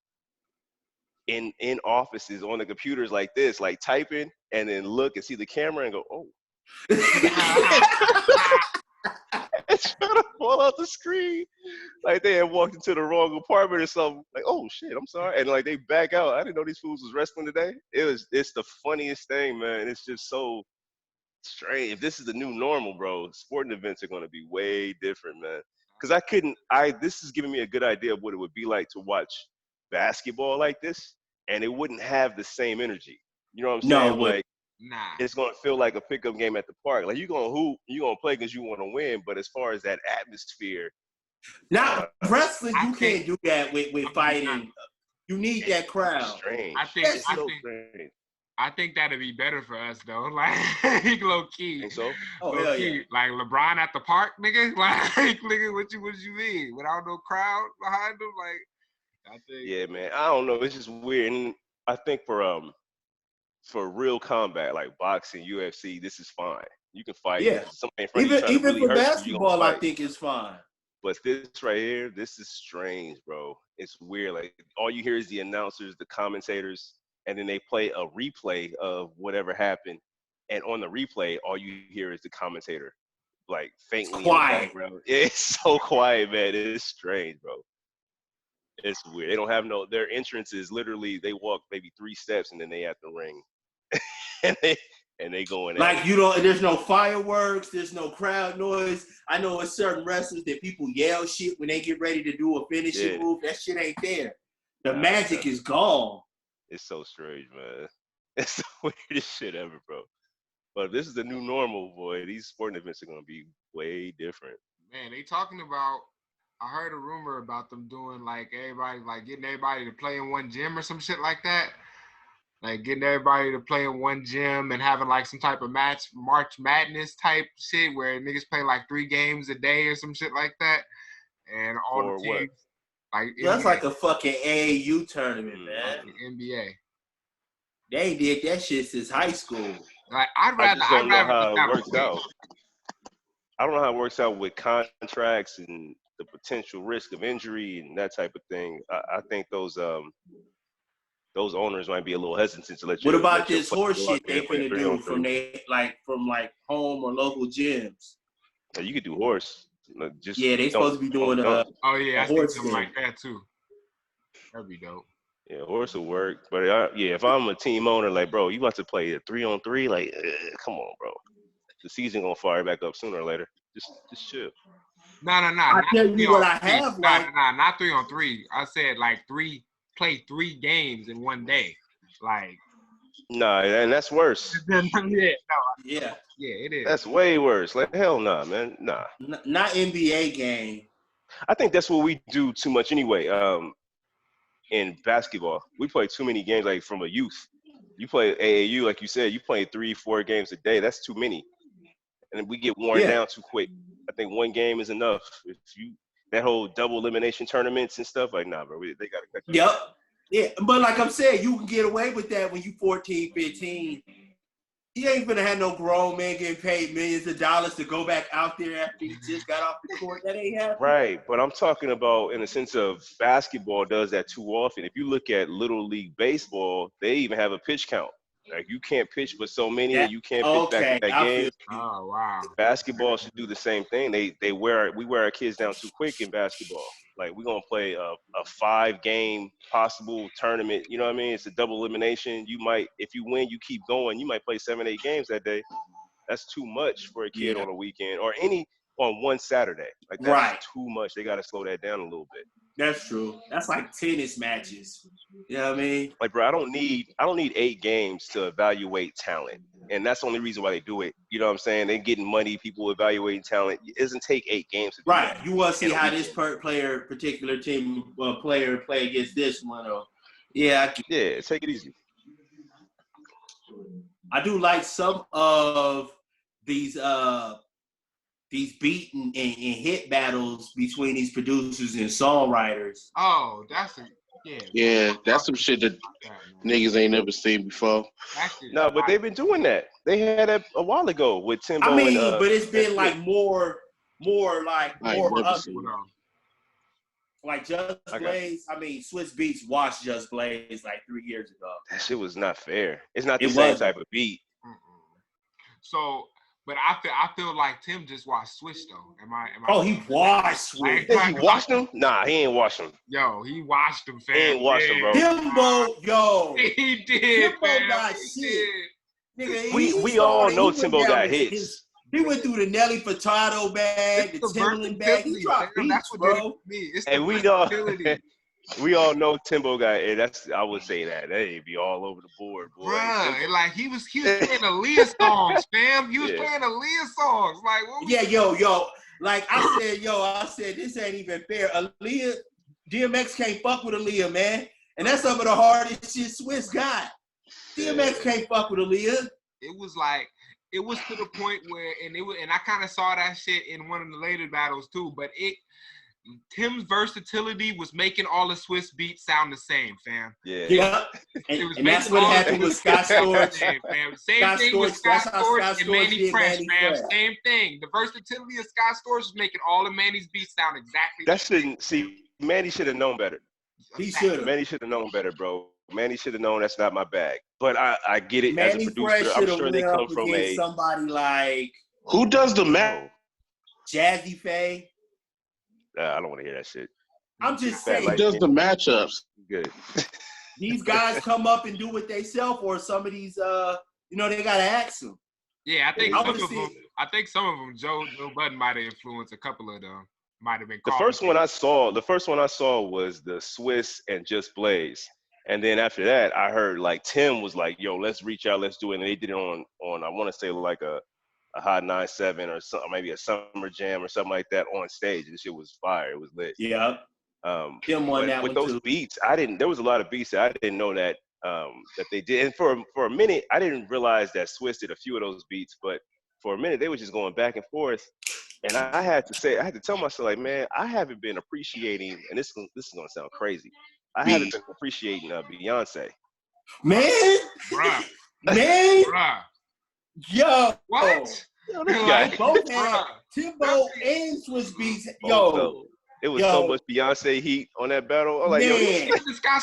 S4: in offices on the computers like this, like typing, and then look and see the camera and go, oh. Shut up. fall out the screen. Like they had walked into the wrong apartment or something. Like, oh shit, I'm sorry. And like they back out. I didn't know these fools was wrestling today. It's the funniest thing, man. It's just so strange. If this is the new normal, bro, sporting events are gonna be way different, man. Because this is giving me a good idea of what it would be like to watch basketball like this, and it wouldn't have the same energy. You know what I'm saying? Like, it's gonna feel like a pickup game at the park. Like you're gonna hoop, you're gonna play because you want to win. But as far as that atmosphere,
S2: wrestling, you can't do that with fighting. You need that crowd.
S4: Strange.
S1: I think that'd be better for us though. Like low key.
S4: Think so?
S2: Oh hell yeah.
S1: Like LeBron at the park, nigga. Like nigga, what you mean? Without no crowd behind him, like I think.
S4: Yeah, man. I don't know. It's just weird. And I think for real combat like boxing, UFC, this is fine. You can fight.
S2: Yeah. Even for basketball, I think it's fine.
S4: But this right here, this is strange, bro. It's weird. Like all you hear is the announcers, the commentators, and then they play a replay of whatever happened. And on the replay, all you hear is the commentator, like faintly.
S2: It's quiet.
S4: It's so quiet, man. It's strange, bro. It's weird. They don't have their entrance is literally they walk maybe 3 steps and then they at the ring. and they go in.
S2: Like there's no fireworks, there's no crowd noise. I know it's certain wrestlers that people yell shit when they get ready to do a finishing move. That shit ain't there. The magic is gone.
S4: It's so strange, man. It's the weirdest shit ever, bro. But this is the new normal, boy. These sporting events are gonna be way different.
S1: Man, they talking about. I heard a rumor about them doing like getting everybody to play in one gym or some shit like that. Like getting everybody to play in one gym and having like some type of March Madness type shit where niggas play like 3 games a day or some shit like that. And all the teams. Like
S2: that's like a fucking AAU tournament, man.
S1: Like the NBA.
S2: They did that shit since high school.
S1: Like
S4: I don't know how it works out. I don't know how it works out with contracts and the potential risk of injury and that type of thing. I think those owners might be a little hesitant to let you.
S2: What about this horse shit they finna do from home or local gyms?
S4: You could do horse.
S2: They supposed to be doing a horse
S1: something like that too. That'd be dope.
S4: Yeah, horse will work. But if I'm a team owner, like, bro, you about to play a 3-on-3, like, come on, bro. The season gonna fire back up sooner or later. Just chill.
S1: No.
S2: I tell you what I have.
S1: Not 3-on-3. I said like play 3 games in one day. Like.
S4: Nah, and that's worse.
S2: Yeah,
S1: it is.
S4: That's way worse. Like, hell nah, man. Nah.
S2: Not NBA game.
S4: I think that's what we do too much anyway. In basketball, we play too many games like from a youth. You play AAU, like you said, you play 3-4 games a day. That's too many. And we get worn down too quick. I think 1 game is enough. If that whole double elimination tournaments and stuff, like, nah, bro, they got to catch up.
S2: Yep. Yeah, but like I'm saying, you can get away with that when you 14, 15. He ain't gonna have no grown man getting paid millions of dollars to go back out there after he just got off the court. That ain't happening.
S4: Right, but I'm talking about in the sense of basketball does that too often. If you look at Little League Baseball, they even have a pitch count. Like you can't pitch for so many, and you can't pitch back-to-back games.
S1: Oh wow!
S4: Basketball should do the same thing. We wear our kids down too quick in basketball. Like we're gonna play a 5-game possible tournament. You know what I mean? It's a double elimination. You might, if you win, you keep going. You might play 7-8 games that day. That's too much for a kid on a weekend or on one Saturday. Like that's too much. They gotta slow that down a little bit.
S2: That's true. That's like tennis matches. You know what I mean?
S4: Like, bro, I don't need 8 games to evaluate talent. And that's the only reason why they do it. You know what I'm saying? They're getting money, people evaluating talent. It doesn't take 8 games to do that.
S2: You want to see how this particular team player play against this one. Or,
S4: take it easy.
S2: I do like some of these beat and hit battles between these producers and songwriters.
S1: Oh, that's
S3: that's some shit that niggas ain't never seen before.
S4: No, but they've been doing that. They had that a while ago with Timbo.
S2: But it's been like more like Just Blaze. Swiss Beats watched Just Blaze like 3 years ago.
S4: That shit was not fair. It's not the same type of beat.
S1: So But I feel like Tim just watched Switch though. Am I?
S2: Oh, he watched Switch.
S4: Think he watched him? Nah, he ain't watched him.
S1: Yo, he watched him, fam.
S4: He ain't watched him, bro.
S2: Timbo, yo.
S1: He did,
S2: Timbo
S1: fam.
S2: got
S1: He
S2: shit.
S1: did.
S2: Nigga,
S4: We all know Timbo got hits.
S2: He went through the Nelly Furtado bag, the Timberland bag. He dropped beats,
S1: that's what
S2: bro.
S1: did it for me. It's the
S4: And we all know Timbo got it. I would say that ain't be all over the board, boy.
S1: Bruh, like he was playing Aaliyah songs, fam. He was playing Aaliyah songs. Like what was
S2: yo. Like I said, this ain't even fair. Aaliyah, DMX can't fuck with Aaliyah, man. And that's some of the hardest shit Swiss got. DMX can't fuck with Aaliyah.
S1: It was to the point where, and I kind of saw that shit in one of the later battles too, but Tim's versatility was making all the Swiss beats sound the same, fam.
S2: Yeah. And that's what happened with Scott Storch.
S1: Same thing with Scott Storch and Manny Fresh, fam. Same thing. The versatility of Scott Storch was making all of Manny's beats sound exactly the same.
S4: Manny should have known better.
S2: He should have.
S4: Manny should have known better, bro. Manny should have known that's not my bag. But I get it.
S2: Manny
S4: as a producer, I'm sure they come from
S2: somebody like
S3: who does the math?
S2: Jazzy Faye.
S4: I don't want to hear that shit.
S2: I'm just saying.
S3: Who does the matchups?
S4: Good.
S2: These guys come up and do it themselves, or some of these, they gotta ask them.
S1: Yeah, I think some of them, Joe Budden might have influenced a couple of them. Might have been.
S4: The first one I saw was the Swiss and Just Blaze. And then after that, I heard like Tim was like, "Yo, let's reach out, let's do it." And they did it on I want to say like a Hot 97 or something, maybe a Summer Jam or something like that on stage. This shit was fire. It was lit.
S2: Yeah. Tim won that
S4: with
S2: one
S4: those
S2: too.
S4: beats, there was a lot of beats that I didn't know that they did. And for a minute, I didn't realize that Swiss did a few of those beats, but for a minute they were just going back and forth. And I had to tell myself, like, man, I haven't been appreciating, and this is gonna sound crazy. I haven't been appreciating Beyonce.
S2: Man,
S1: bruh.
S2: Man,
S1: bruh.
S2: Yo,
S1: what?
S4: Yo, this guy.
S2: Both had Timbo and Swiss Beats. Yo,
S4: it was so much Beyonce heat on that battle. I'm like,
S2: man.
S1: Yo, Scott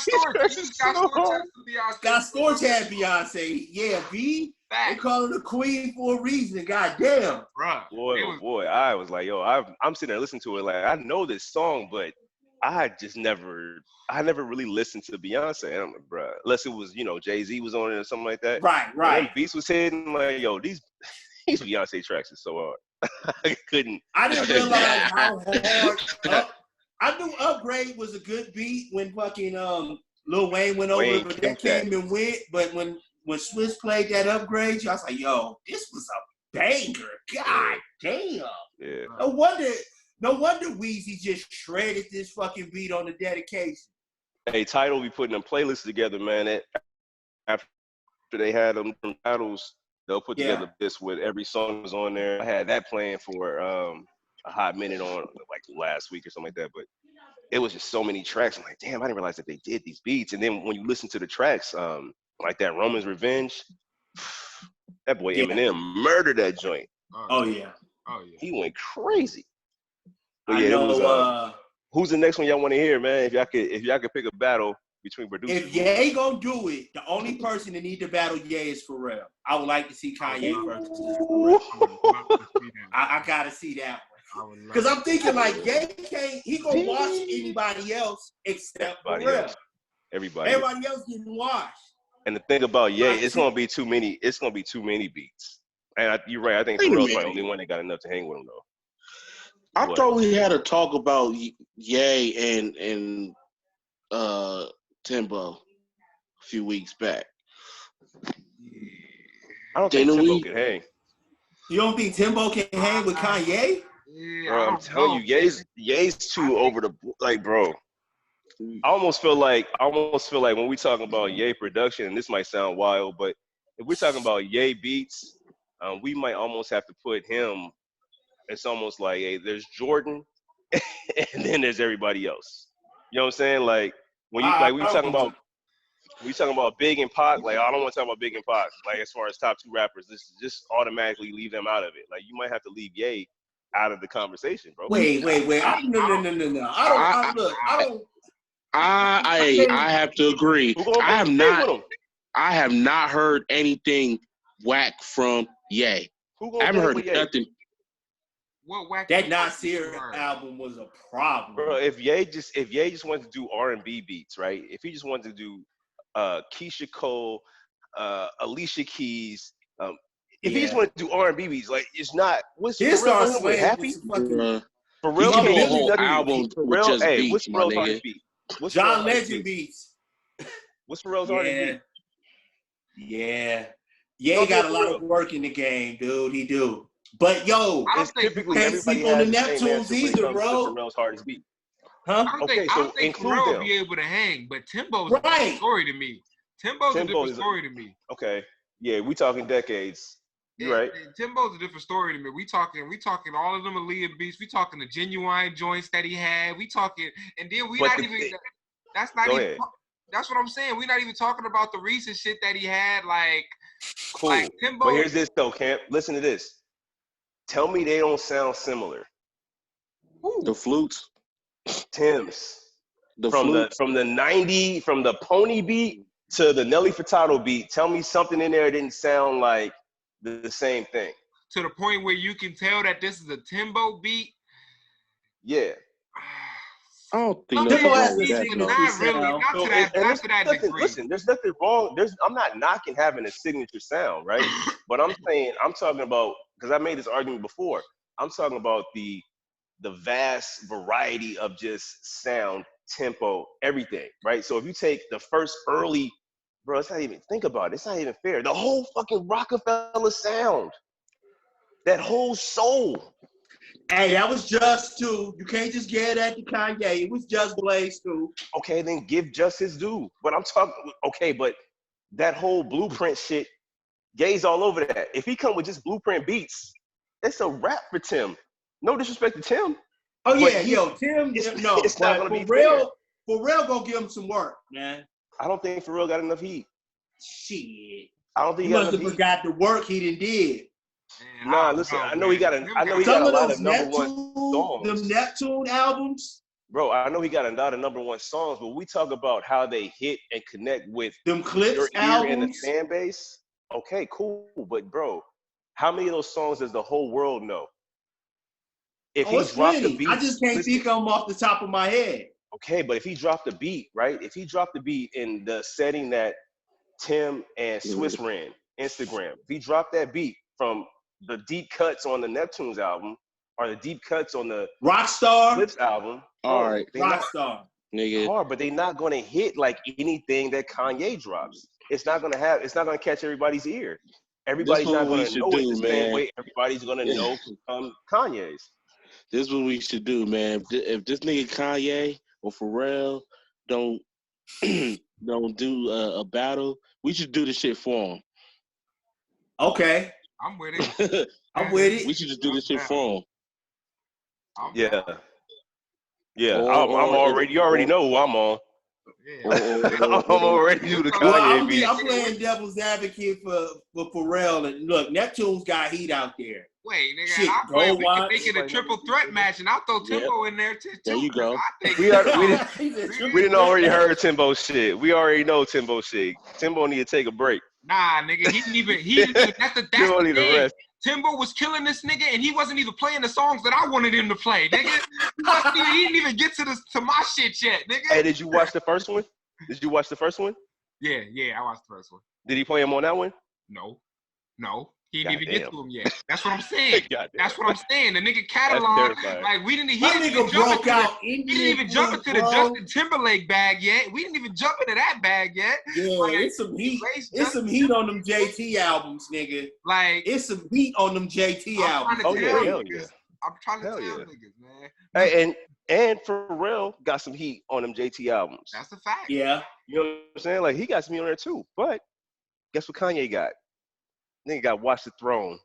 S2: Storch had Beyonce. Yeah, B. They call her the queen for a reason. Goddamn,
S1: bruh.
S4: Boy, I was like, yo, I'm sitting there listening to it. Like, I know this song, but I never really listened to Beyonce. And I'm like, bruh, unless it was, Jay-Z was on it or something like that.
S2: Right.
S4: When beats was hitting, like, yo, these Beyonce tracks are so hard. I couldn't.
S2: I didn't realize how hard. I knew Upgrade was a good beat when fucking Lil Wayne went over, but that came and went. But when Swiss played that Upgrade, I was like, yo, this was a banger. God damn.
S4: Yeah.
S2: No wonder Weezy just shredded this fucking beat on the dedication.
S4: Hey, Tidal be putting them playlists together, man. After they had them battles, they'll put together this with every song was on there. I had that playing for a hot minute on like last week or something like that. But it was just so many tracks. I'm like, damn, I didn't realize that they did these beats. And then when you listen to the tracks, like that Roman's Revenge, that boy Eminem murdered that joint.
S2: Oh yeah.
S4: He went crazy. But yeah, it was. Who's the next one y'all want to hear, man? If y'all could pick a battle between producers.
S2: If Ye gonna do it, the only person that need to battle Ye is Pharrell. I would like to see Kanye versus Pharrell. I gotta see that one. Because I'm thinking like Ye he gonna watch anybody else except Pharrell.
S4: Everybody
S2: else getting washed.
S4: And the thing about Ye, it's gonna be too many beats. And you're right. I think Pharrell's the only one that got enough to hang with him though.
S3: I thought we had a talk about Ye and Timbo a few weeks back.
S4: I don't think Timbo can hang.
S2: You don't think Timbo can hang with Kanye?
S1: Yeah,
S4: bro, I'm telling you, Ye's too over the bro. I almost feel like when we talking about Ye production, and this might sound wild, but if we're talking about Ye beats, we might almost have to put him. It's almost like, hey, there's Jordan, and then there's everybody else. You know what I'm saying? Like when we talking about Big and Pac, like I don't want to talk about Big and Pac. Like as far as top two rappers, this just automatically leave them out of it. Like you might have to leave Ye out of the conversation, bro.
S2: Wait. No.
S3: I have to agree. I have not heard anything whack from Ye.
S4: Who
S3: I
S4: gonna
S3: haven't
S4: hang
S3: heard
S4: with Ye?
S3: nothing.
S1: What wacky
S2: That
S1: shit
S2: Nasir
S1: you heard?
S2: album was a problem.
S4: Bro, if Ye just wanted to do R&B beats, right? If he just wanted to do Keisha Cole, Alicia Keys, if he just
S2: Yeah.
S4: wanted to do R&B beats, like it's not. What's
S2: He'll
S4: Pharrell
S2: start
S4: coming up with?
S2: swaying
S4: Happy?
S2: into fucking
S3: You
S4: Pharrell
S3: can
S2: John
S3: do a
S4: can't do
S3: whole
S2: Legend,
S4: nothing.
S3: album with
S4: Pharrell,
S3: just
S4: hey,
S3: beats,
S4: what's
S3: my
S4: Pharrell's
S3: nigga.
S4: hardest beat? What's Pharrell's
S2: John
S4: hardest
S2: Legend
S4: beat?
S2: beats.
S4: What's Pharrell's hardest
S2: Yeah.
S4: beat?
S2: Yeah.
S4: You
S2: Ye
S4: don't
S2: got
S4: think
S2: a lot
S4: Pharrell?
S2: of work in the game, dude. He do. But yo,
S1: I don't
S4: It's
S1: think
S4: typically
S2: can't
S4: everybody
S2: sleep on the
S4: has the same
S2: Neptunes
S4: answer when it
S2: either,
S4: comes to
S2: bro.
S4: Pharrell's hardest beat.
S2: Huh?
S4: Okay,
S1: I
S4: so
S1: don't think
S4: include
S1: Pharrell
S4: them.
S1: would be able to hang, but Timbo's a different
S2: Right.
S1: story to me. Timbo's a
S4: Timbo
S1: different
S4: is
S1: story to me.
S4: okay. Yeah, we talking decades. You're right.
S1: Timbo's a different story to me. We talking all of them Aaliyah beats. We talking the genuine joints that he had. We talking, and then we
S4: But
S1: not
S4: the
S1: even.
S4: thing-
S1: That's not
S4: Go
S1: even.
S4: ahead.
S1: That's what I'm saying. We're not even talking about the recent shit that he had. Like
S4: Cool.
S1: Timbo.
S4: But here's this though, Camp. Listen to this. Tell me they don't sound similar.
S3: The flutes.
S4: Tim's.
S3: The
S4: From
S3: flutes.
S4: the 90, from the Pony beat to the Nelly Furtado beat, tell me something in there didn't sound like the same thing.
S1: To the point where you can tell that this is a Timbo beat.
S4: Yeah.
S3: I don't think
S1: Some
S3: nothing
S2: Timbo
S3: wrong
S2: has
S3: with
S2: a
S3: that,
S1: but
S3: though.
S1: not really.
S2: sound.
S1: Not
S4: So,
S1: to that.
S4: and
S1: Not to that
S4: nothing,
S1: degree.
S4: listen, there's nothing wrong. I'm not knocking having a signature sound, right? But I'm talking about, because I made this argument before. I'm talking about the vast variety of just sound, tempo, everything, right? So if you take the first early, bro, it's not even, think about it. It's not even fair. The whole fucking Rockefeller sound, that whole soul.
S2: Hey, that was just too. You can't just get that to Kanye. It was just Blaze too.
S4: Okay, then give just his due. But I'm talking, okay, but that whole Blueprint shit, Ye's all over that. If he come with just Blueprint beats, it's a wrap for Tim. No disrespect to Tim.
S2: Oh
S4: but
S2: yeah, yo, Tim. No,
S4: it's not
S2: but
S4: gonna be
S2: for
S4: fair.
S2: real, gonna give him some work, man.
S4: I don't think Pharrell got enough heat.
S2: Shit,
S4: I don't think
S2: he
S4: he got
S2: must
S4: enough
S2: have
S4: heat.
S2: forgot the work he done did.
S1: Man,
S4: Nah, listen, I know he got a
S2: Some of
S4: lot
S2: those
S4: of number one
S2: Neptune, them
S4: songs.
S2: Neptune albums,
S4: Bro, I know he got a lot of number one songs, but we talk about how they hit and connect with
S2: them Clips
S4: your ear and the
S2: albums.
S4: fan base. Okay, cool. But bro, how many of those songs does the whole world know? If
S2: Oh,
S4: he
S2: it's
S4: dropped the
S2: plenty.
S4: beat,
S2: I just can't think of them off the top of my head.
S4: okay, but if he dropped the beat, right? If he dropped the beat in the setting that Tim and Swiss ran, Instagram, if he dropped that beat from the deep cuts on the Neptunes album or the deep cuts on the
S2: Rockstar.
S4: Clips album,
S3: All right,
S2: Rockstar.
S3: nigga.
S4: hard, but they're not gonna hit like anything that Kanye drops. It's not gonna catch everybody's ear. Everybody's
S3: what
S4: not
S3: we
S4: gonna
S3: should
S4: know it
S3: do,
S4: the same
S3: man.
S4: way everybody's gonna know Kanye's.
S3: This is what we should do, man. If this nigga Kanye or Pharrell don't don't do a battle, we should do the shit for him.
S2: Okay,
S1: I'm with it.
S2: I'm with it.
S3: We should just do this shit for him.
S4: Yeah. Yeah,
S3: Or-
S4: I'm
S3: or
S4: already. You already know who I'm on.
S1: Yeah.
S4: I'm already do the
S2: Well,
S4: Kanye beat.
S2: I'm playing devil's advocate for Pharrell. And look, Neptune's got heat out there.
S1: Wait, nigga,
S2: Shit,
S1: I play. We
S2: Gold
S1: can make it a triple threat match, and I'll throw Timbo in there too.
S3: There you go.
S1: I think
S4: We didn't already heard Timbo shit. We already know Timbo shit. Timbo need to take a break.
S1: Nah, nigga, he didn't even. That's
S4: Timbo
S1: the
S4: need a
S1: thing.
S4: rest.
S1: Timbo was killing this nigga, and he wasn't even playing the songs that I wanted him to play, nigga. He didn't even get to my shit yet, nigga.
S4: Hey, did you watch the first one? Did you watch the first one?
S1: Yeah, I watched the first one.
S4: Did he play him on that one?
S1: No, he didn't even get
S4: Goddamn.
S1: to him yet. That's what I'm saying.
S4: Goddamn.
S1: That's what I'm saying. The nigga catalog,
S4: terrifying.
S1: like he didn't
S2: My
S1: even
S2: nigga
S1: jump
S2: broke
S1: into
S2: out.
S1: he didn't even jump into the
S2: bro.
S1: Justin Timberlake bag yet. We didn't even jump into that bag yet.
S2: Yeah,
S1: Like,
S2: it's some heat.
S1: Lace
S2: It's some heat on them JT albums, nigga.
S1: Like
S2: It's some heat on them JT
S1: I'm
S2: albums.
S1: trying to tell
S4: hell
S1: niggas.
S4: yeah.
S1: I'm trying to
S4: Hell
S1: tell
S4: yeah.
S1: niggas, man.
S4: Hey, and Pharrell got some heat on them JT albums.
S1: That's a fact.
S2: Yeah.
S4: You know what I'm saying? Like he got some heat on there too. But guess what Kanye got? Nigga got Watch the Throne.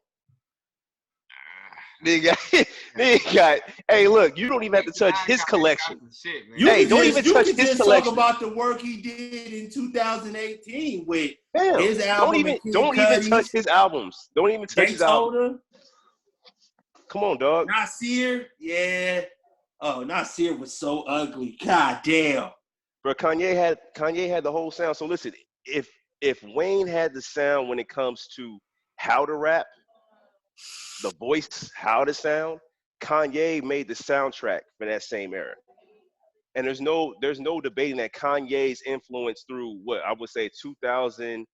S4: Nigga got. Hey, look, you don't even have to touch his collection.
S1: Shit, man.
S2: You
S4: Hey,
S2: can
S4: don't
S2: just,
S4: even
S2: you
S4: touch
S2: can
S4: his
S2: just
S4: collection.
S2: talk about the work he did in 2018 with
S4: Damn,
S2: his album.
S4: don't even touch his albums. Don't even touch his album.
S2: Daytona,
S4: Come on, dog.
S2: Nasir, yeah. Oh, Nasir was so ugly. God damn.
S4: Bro, Kanye had the whole sound. So listen, if Wayne had the sound when it comes to how to rap, the voice, how to sound, Kanye made the soundtrack for that same era. And there's no debating that Kanye's influence through what I would say 2000,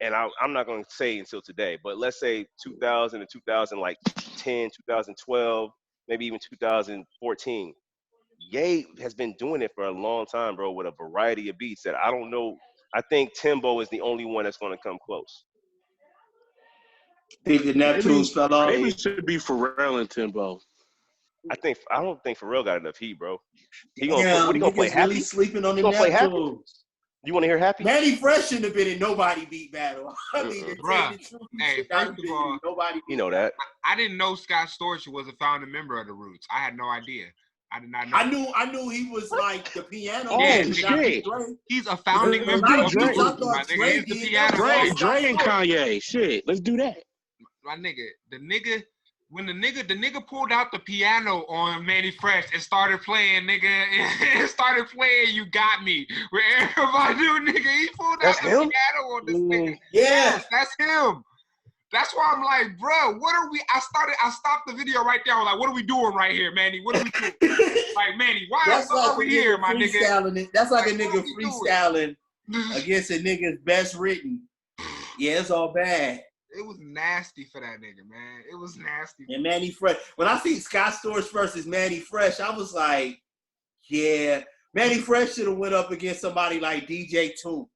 S4: and I'm not going to say until today, but let's say 2000 to 2010, 2012, maybe even 2014. Ye has been doing it for a long time, bro, with a variety of beats that I don't know. I think Timbo is the only one that's going to come close.
S2: Think the Neptunes fell off?
S3: Maybe it should be Pharrell and Timbo.
S4: I don't think Pharrell got enough heat, bro.
S2: What he gonna play? Happy? Really sleeping on the Neptunes.
S4: You want to hear Happy?
S2: Manny Fresh shouldn't have been in nobody beat battle. I mean,
S1: bruh. Hey, first of all,
S2: nobody.
S4: You know that.
S1: I didn't know Scott Storch was a founding member of the Roots. I had no idea. I did not know.
S2: I knew he was like the piano.
S3: Oh shit!
S1: He's a founding member of the Roots. My nigga, he's the piano.
S3: Dre and Kanye. Shit, let's do that.
S1: My nigga, when the nigga pulled out the piano on Manny Fresh and started playing, it started playing "You Got Me." Where everybody knew, nigga, he pulled out the piano on this nigga.
S2: Yes,
S1: that's him. That's why I'm like, bro, what are we? I stopped the video right there. I was like, what are we doing right here, Manny? What are we doing? Like, Manny, why
S2: that's
S1: are we here, my nigga?
S2: That's like a nigga freestyling against a nigga's best written. Yeah, it's all bad.
S1: It was nasty for that nigga, man. It was nasty.
S2: And Manny Fresh. When I see Scott Storch versus Manny Fresh, I was like, yeah, Manny Fresh should have went up against somebody like DJ Toomp.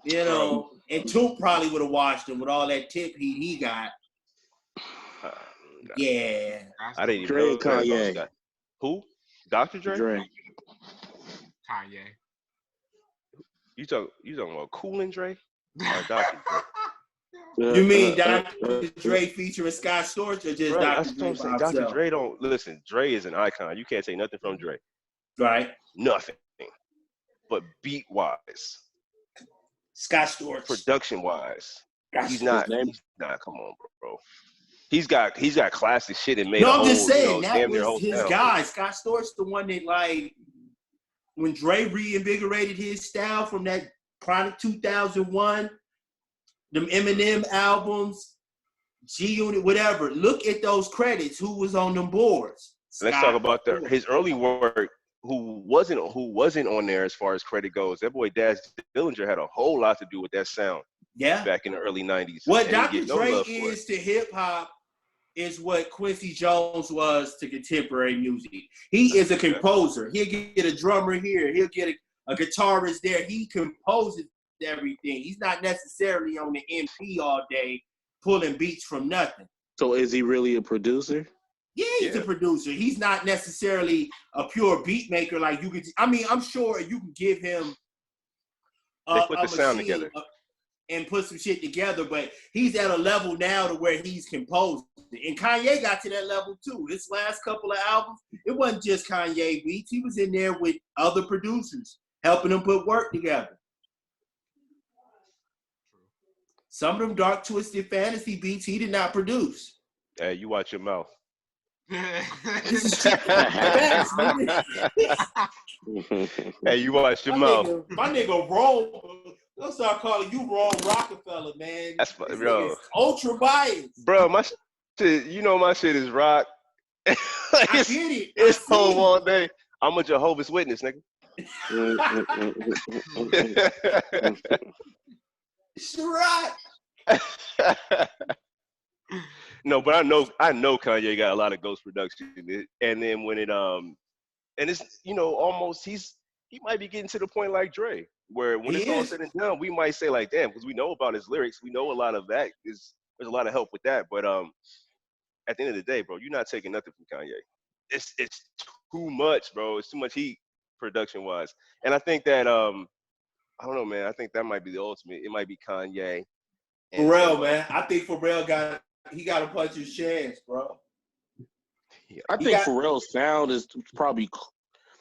S2: You know, and Toomp probably would have watched him with all that tip heat he got. Yeah.
S4: I didn't even
S3: know Kanye.
S4: Who? Dr. Dre?
S1: Kanye.
S4: You talking about Coolin' Dre? Or Dr. Dre?
S2: You mean Dr. Dre featuring Scott Storch or just Dr. Dre?
S4: Dr. Dre don't listen. Dre is an icon. You can't say nothing from Dre.
S2: Right.
S4: Nothing. But beat wise,
S2: Scott Storch.
S4: Production wise, he's not. Come on, bro. He's got classic shit and made.
S2: No, I'm just saying that was his guy. Scott Storch, the one that like when Dre reinvigorated his style from that Chronic 2001. Them Eminem albums, G-Unit, whatever. Look at those credits. Who was on them boards?
S4: Let's talk about his early work. Who wasn't on there as far as credit goes? That boy Daz Dillinger had a whole lot to do with that sound.
S2: Yeah.
S4: Back in the early '90s.
S2: What Dr. Dre is to hip hop is what Quincy Jones was to contemporary music. He is a composer. He'll get a drummer here. He'll get a guitarist there. He composes everything. He's not necessarily on the MP all day pulling beats from nothing.
S3: So is he really a producer?
S2: Yeah, he's a producer. He's not necessarily a pure beat maker like you could. I mean, I'm sure you can give him
S4: put the sound together
S2: and put some shit together, but he's at a level now to where he's composed. And Kanye got to that level too. This last couple of albums, it wasn't just Kanye beats. He was in there with other producers helping them put work together. Some of them dark, twisted fantasy beats he did not produce.
S4: Hey, you watch your mouth.
S2: This is facts,
S4: hey, you watch your mouth.
S2: My nigga Rome. They'll start calling you Rome Rockefeller, man.
S4: That's funny, bro.
S2: Ultra biased.
S4: Bro, my shit, my shit is rock.
S2: Like I get it.
S4: It's home all day. I'm a Jehovah's Witness, nigga.
S2: It's right.
S4: No, but I know Kanye got a lot of ghost production, and then when it and it's almost he might be getting to the point like Dre, where when it's all said and done, we might say like, damn, because we know about his lyrics, we know a lot of that there's a lot of help with that, but at the end of the day, bro, you're not taking nothing from Kanye. It's too much, bro. It's too much heat production wise, and I think that I don't know, man. I think that might be the ultimate. It might be Kanye.
S2: Pharrell, man. I think Pharrell got to punch his chance, bro.
S3: Yeah. I think Pharrell's sound is probably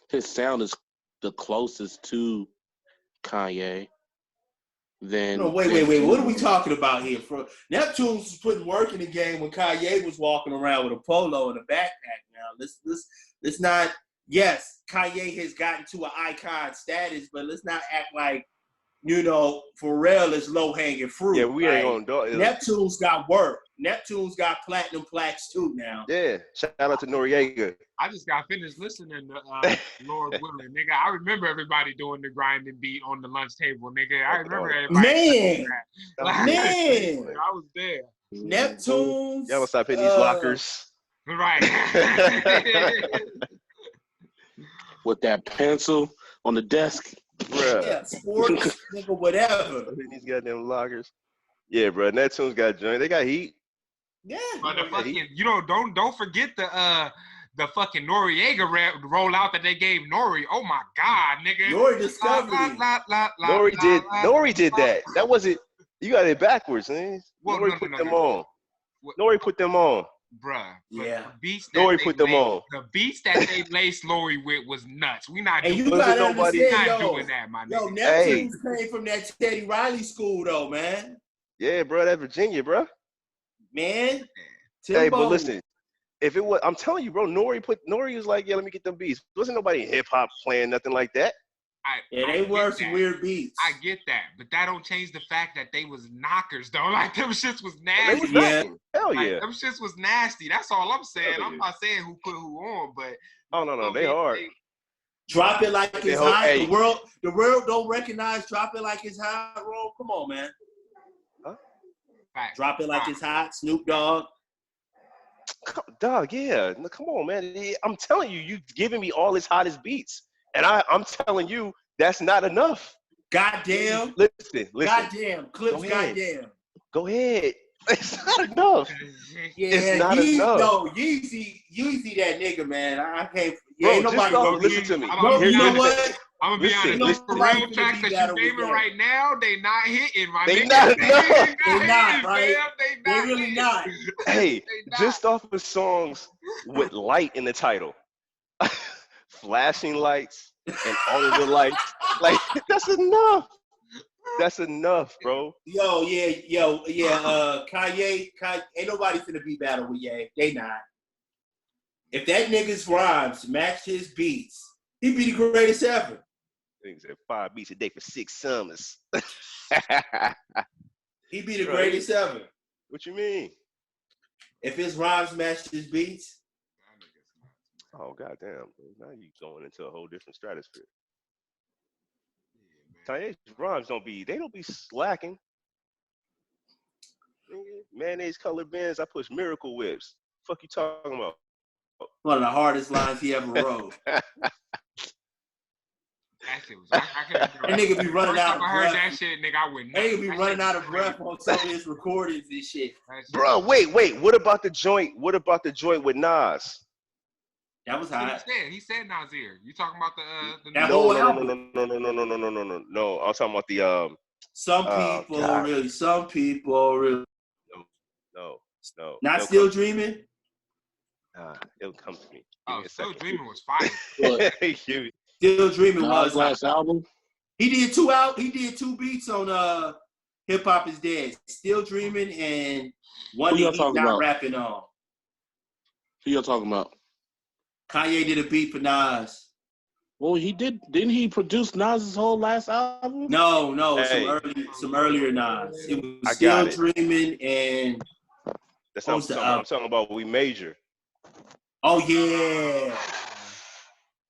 S3: his sound is the closest to Kanye. Then
S2: no, wait. What are we talking about here? Neptunes was putting work in the game when Kanye was walking around with a polo and a backpack. Now let's not. Yes, Kanye has gotten to an icon status, but let's not act like, Pharrell is low-hanging fruit.
S4: Yeah, we ain't on dog.
S2: Neptune's got work. Neptune's got platinum plaques too now.
S4: Yeah, shout out to Noriega.
S1: I just got finished listening to Lord Willing, nigga. I remember everybody doing the grinding beat on the lunch table, nigga. I remember everybody.
S2: Man,
S1: I was there.
S2: Neptune's.
S4: Y'all gonna stop hitting these lockers.
S1: Right.
S3: With that pencil on the desk.
S4: Bruh.
S2: Yeah, sports, nigga, whatever.
S4: These goddamn lockers. Yeah, bro. Neptune's got joint. They got heat.
S2: Yeah.
S1: But the fucking, don't forget the fucking Noriega rollout that they gave Nori. Oh my God, nigga.
S2: Nori discovered
S4: Nori did that. That wasn't. You got it backwards, man. Nori put them on. Nori put them on.
S1: Bruh.
S2: Yeah.
S4: Nori put them on.
S1: The beats that they laced Lori with was nuts. We not doing
S2: that,
S1: my nigga.
S2: Yo, Neptune's came from that Teddy Riley school, though, man.
S4: Yeah, bro. That Virginia, bro.
S2: Man.
S4: Timbo. Hey, but listen. If it was, I'm telling you, bro. Nori was like, yeah, let me get them beats. Wasn't nobody in hip hop playing nothing like that.
S2: They were some weird beats.
S1: I get that, but that don't change the fact that they was knockers, though. Like, them shits was nasty.
S4: Hell yeah.
S1: Like, them shits was nasty. That's all I'm saying. I'm not saying who put who on, but
S4: no, they hard.
S2: Drop It Like It's Hot. Hey. The world don't recognize Drop It Like It's Hot, bro. Come on, man.
S4: Huh?
S2: Drop It Like It's Hot. Snoop Dogg.
S4: Dog, yeah. Come on, man. I'm telling you, you giving me all his hottest beats. And I'm telling you, that's not enough.
S2: Goddamn.
S4: Listen.
S2: Goddamn. Clips, goddamn.
S4: Go ahead. It's not enough.
S2: Yeah,
S4: it's not enough.
S2: No, Yeezy that nigga, man. I can't.
S4: Bro,
S2: ain't nobody gonna
S4: listen to me.
S2: You know what?
S1: I'm gonna be honest. The real tracks that you naming right now, they not hitting, my
S4: they
S1: nigga.
S4: Not
S2: They not, right? They really
S1: hitting.
S2: not.
S4: Hey, just off of songs with light in the title. Flashing lights and all of the lights. Like, that's enough. That's enough, bro.
S2: Kanye, ain't nobody finna be battle with Ye. They not. If that nigga's rhymes match his beats, he'd be the greatest ever.
S4: Niggas said 5 beats a day for 6 summers.
S2: He'd be the greatest ever.
S4: What you mean?
S2: If his rhymes matched his beats.
S4: Oh, goddamn. Now you going into a whole different stratosphere. Kanye's rhymes don't be slacking. Mayonnaise colored Benz, I push miracle whips. Fuck you talking about?
S2: One of the hardest lines he ever wrote.
S1: That
S2: nigga be running out of breath.
S1: I heard that shit, nigga, I wouldn't.
S2: Nigga be running out of breath on some of his recordings and shit.
S4: Bro, wait. What about the joint with Nas?
S2: That was hot.
S1: He said Nasir. You talking about the
S2: that whole album?
S4: No. I'm talking about the
S2: Some people really.
S4: No.
S2: Not Still Dreaming?
S4: It'll come to me.
S1: Oh, Still Dreaming was fire.
S2: Still Dreaming was
S3: last album.
S2: He did two beats on Hip Hop Is Dead. Still Dreaming and one that he's not rapping on.
S3: Who y'all talking about?
S2: Kanye did a beat for Nas.
S3: Well, he did. Didn't he produce Nas's whole last album?
S2: No. Hey. Some earlier Nas. It was Still Dreaming and
S4: that's not what I'm talking about. We Major.
S2: Oh yeah.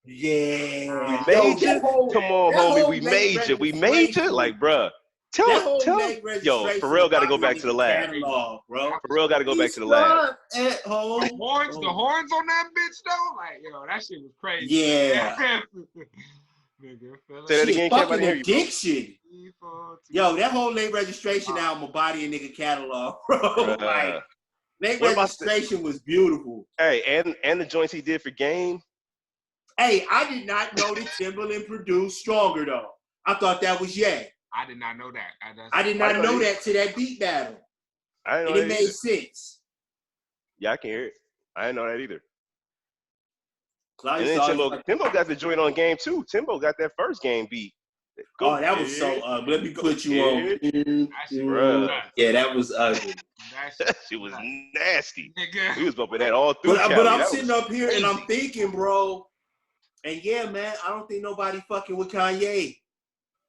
S2: Yeah.
S4: We Major? Come on, homie. We major? Like, bruh. Tell yo, Pharrell got to go back to the lab. Pharrell got to go back to the lab.
S2: At home.
S1: The horns on that bitch though, like yo, that shit was crazy.
S2: Yeah.
S4: Say that again.
S2: Fucking addiction. Yo, that whole late registration album will body a nigga catalog, bro. Like, late registration was beautiful.
S4: Hey, and the joints he did for Game.
S2: Hey, I did not know that Timbaland produced Stronger though. I thought that was Ye.
S1: I did not know that.
S2: I did not know that to that beat battle.
S4: I didn't know
S2: and it made sense.
S4: Yeah, I can hear it. I didn't know that either.
S2: And
S4: then Timbo got the joint on Game too. Timbo got that first Game beat.
S2: That was so ugly. Let me put you on. Yeah, that was ugly.
S4: That shit was nasty. We was bumping that all through.
S2: But I'm sitting up here and I'm thinking, bro, and yeah, man, I don't think nobody fucking with Kanye.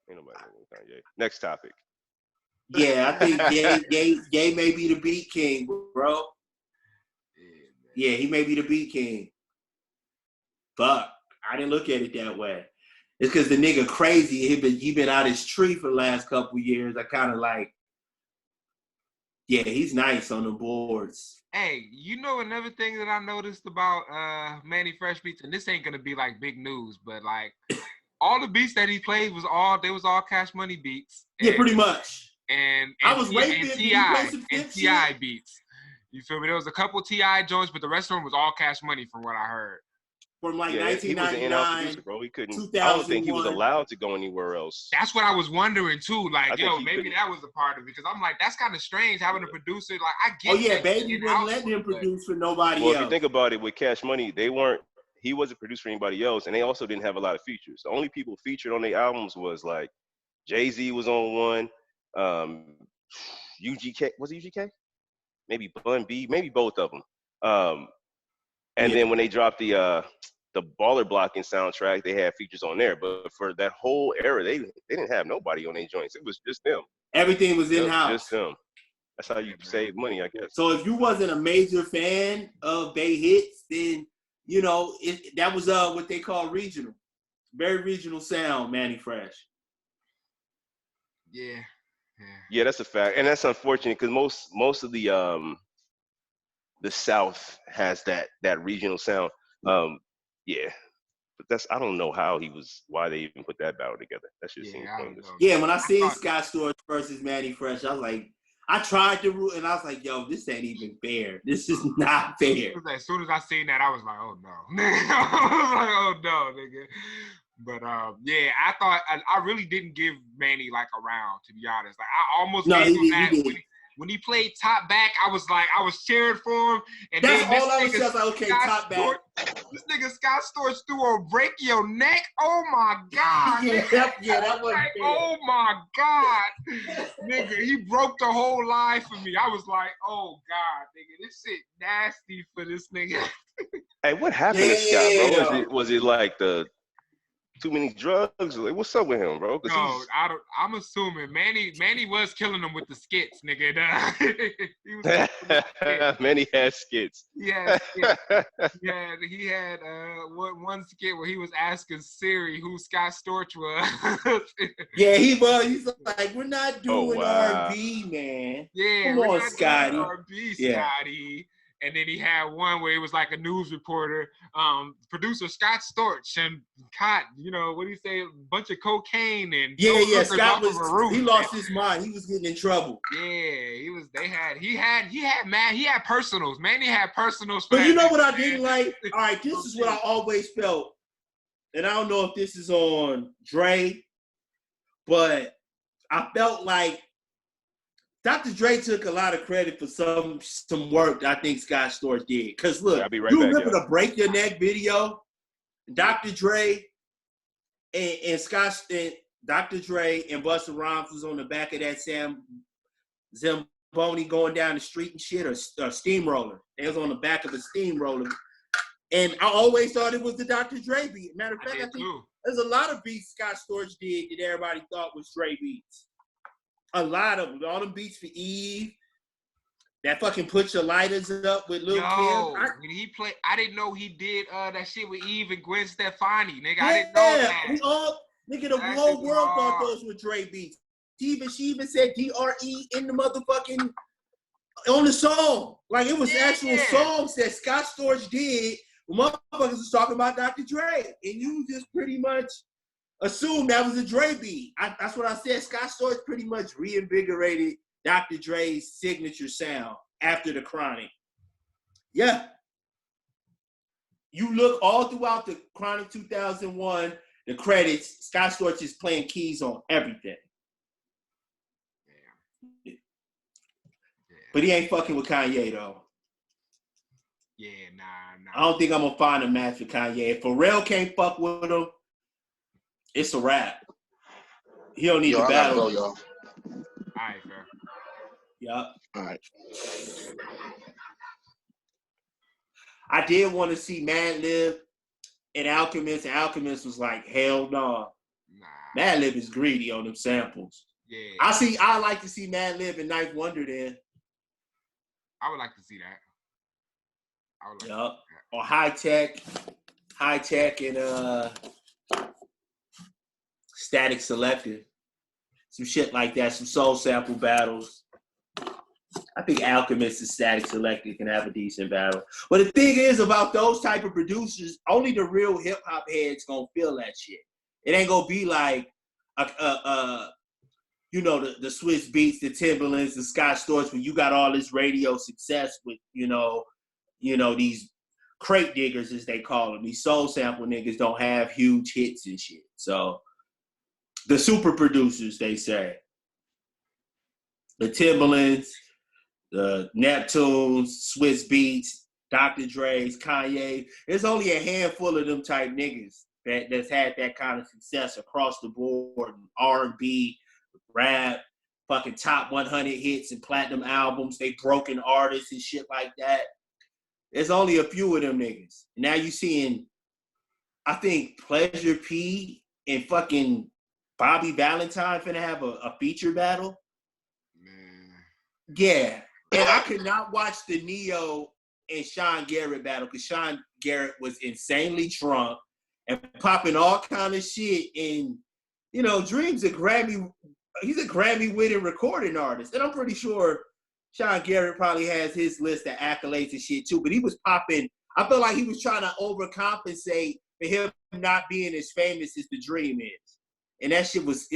S4: Ain't nobody with Kanye. Next topic.
S2: Yeah, I think Ye may be the beat king, bro. Yeah, he may be the beat king. Fuck, I didn't look at it that way. It's because the nigga crazy. He been out his tree for the last couple years. I kind of like, yeah, he's nice on the boards.
S1: Hey, you know another thing that I noticed about Mannie Fresh beats, and this ain't gonna be like big news, but like all the beats that he played was all Cash Money beats.
S2: Yeah, pretty much.
S1: And
S2: I was waiting for
S1: T.I. beats. You feel me? There was a couple T.I. joints, but the rest of them was all Cash Money from what I heard.
S2: From like 1999,
S4: he was an in-house producer, bro. He couldn't. I don't think he was allowed to go anywhere else.
S1: That's what I was wondering too. Like, maybe that was a part of it because I'm like, that's kind of strange having a producer. Like, I get.
S2: Oh yeah, Baby wouldn't let him produce for nobody else.
S4: Well, if you think about it, with Cash Money, he wasn't produced for anybody else, and they also didn't have a lot of features. The only people featured on their albums was like Jay-Z was on one, UGK, was it UGK? Maybe Bun B, maybe both of them. And then when they dropped the Baller Blocking soundtrack, they had features on there. But for that whole era, they didn't have nobody on their joints. It was just them.
S2: Everything was in-house.
S4: Just them. That's how you save money, I guess.
S2: So if you wasn't a major fan of Bay Hits, then, you know, that was what they call regional. Very regional sound, Mannie Fresh.
S4: Yeah, that's a fact. And that's unfortunate because most of the South has that regional sound. Yeah. But I don't know why they even put that battle together. That shit seems pointless.
S2: Yeah, when I seen Scott Storch versus Mannie Fresh, I was like, I tried to root, and I was like, yo, this ain't even fair. This is not fair.
S1: As soon as I seen that, I was like, oh no. I was like, oh no, nigga. But yeah, I thought I really didn't give Mannie like a round, to be honest. Like I almost gave him that when he played Top Back. I was cheering for him. And
S2: that's
S1: then
S2: all I was just like, okay, Top Back.
S1: This nigga Scott Storch threw a break your neck. Oh my god.
S2: that was
S1: like, oh my god, nigga, he broke the whole line for me. I was like, oh god, nigga, this shit nasty for this nigga.
S4: Hey, what happened to Scott, bro? Was it like the too many drugs? Like, what's up with him, bro?
S1: No, I'm assuming Mannie was killing him with the skits, nigga.
S4: Mannie had skits.
S1: Yeah, he had one skit where he was asking Siri who Scott Storch was.
S2: Yeah, he was. He's like, we're not doing R&B, man.
S1: Yeah,
S2: come on, Scotty.
S1: R&B, Scotty. And then he had one where he was like a news reporter, producer Scott Storch and caught, you know, what do you say, a bunch of cocaine and
S2: Scott he lost his mind. He was getting in trouble.
S1: Yeah, he had personals. Mannie had personals.
S2: But you know what I didn't like? All right, this is what I always felt, and I don't know if this is on Dre, but I felt like Dr. Dre took a lot of credit for some work I think Scott Storch did. Because look, remember the Break Your Neck video? Dr. Dre and Dr. Dre and Busta Rhymes was on the back of that Sam Zamboni going down the street and shit, or steamroller. They was on the back of the steamroller. And I always thought it was the Dr. Dre beat. Matter of fact, I think there's a lot of beats Scott Storch did that everybody thought was Dre beats. A lot of them. All them beats for Eve. That fucking Put Your Lighters Up with Lil Kim.
S1: When he played, I didn't know he did that shit with Eve and Gwen Stefani, nigga. I didn't know that.
S2: The whole world thought those were Dre beats. She even said DRE in the motherfucking, on the song. Like it was actual songs that Scott Storch did when motherfuckers was talking about Dr. Dre. And you just pretty much assume that was a Dre beat. That's what I said. Scott Storch pretty much reinvigorated Dr. Dre's signature sound after the Chronic. Yeah. You look all throughout the Chronic 2001, the credits, Scott Storch is playing keys on everything. Yeah. But he ain't fucking with Kanye, though.
S1: Yeah, nah.
S2: I don't think I'm going to find a match for Kanye. If Pharrell can't fuck with him, it's a wrap. He don't need to battle.
S3: Y'all.
S1: All right, bro.
S2: Yeah.
S3: All right.
S2: I did want to see Madlib and Alchemist. And Alchemist was like, hell no. Nah. Madlib is greedy on them samples.
S1: Yeah.
S2: I like to see Madlib and Ninth Wonder then.
S1: I would like to see that. I would like
S2: to see that. Or High Tech and Static Selective. Some shit like that, some soul sample battles. I think Alchemist and Static Selective can have a decent battle. But the thing is about those type of producers, only the real hip hop heads gonna feel that shit. It ain't gonna be like the Swiss Beats, the Timberlands, the Scott Storch, when you got all this radio success with, these crate diggers, as they call them. These soul sample niggas don't have huge hits and shit. So the super producers, they say. The Timberlands, the Neptunes, Swiss Beats, Dr. Dre's, Kanye. There's only a handful of them type niggas that's had that kind of success across the board. R&B, rap, fucking top 100 hits and platinum albums. They broken artists and shit like that. There's only a few of them niggas. Now you seeing, I think, Pleasure P and fucking Bobby Valentine finna have a feature battle.
S1: Man.
S2: Yeah. And I could not watch the Neo and Sean Garrett battle because Sean Garrett was insanely drunk and popping all kind of shit. And, Dream's he's a Grammy-winning recording artist. And I'm pretty sure Sean Garrett probably has his list of accolades and shit too. But he was popping. I felt like he was trying to overcompensate for him not being as famous as the Dream is. And that shit was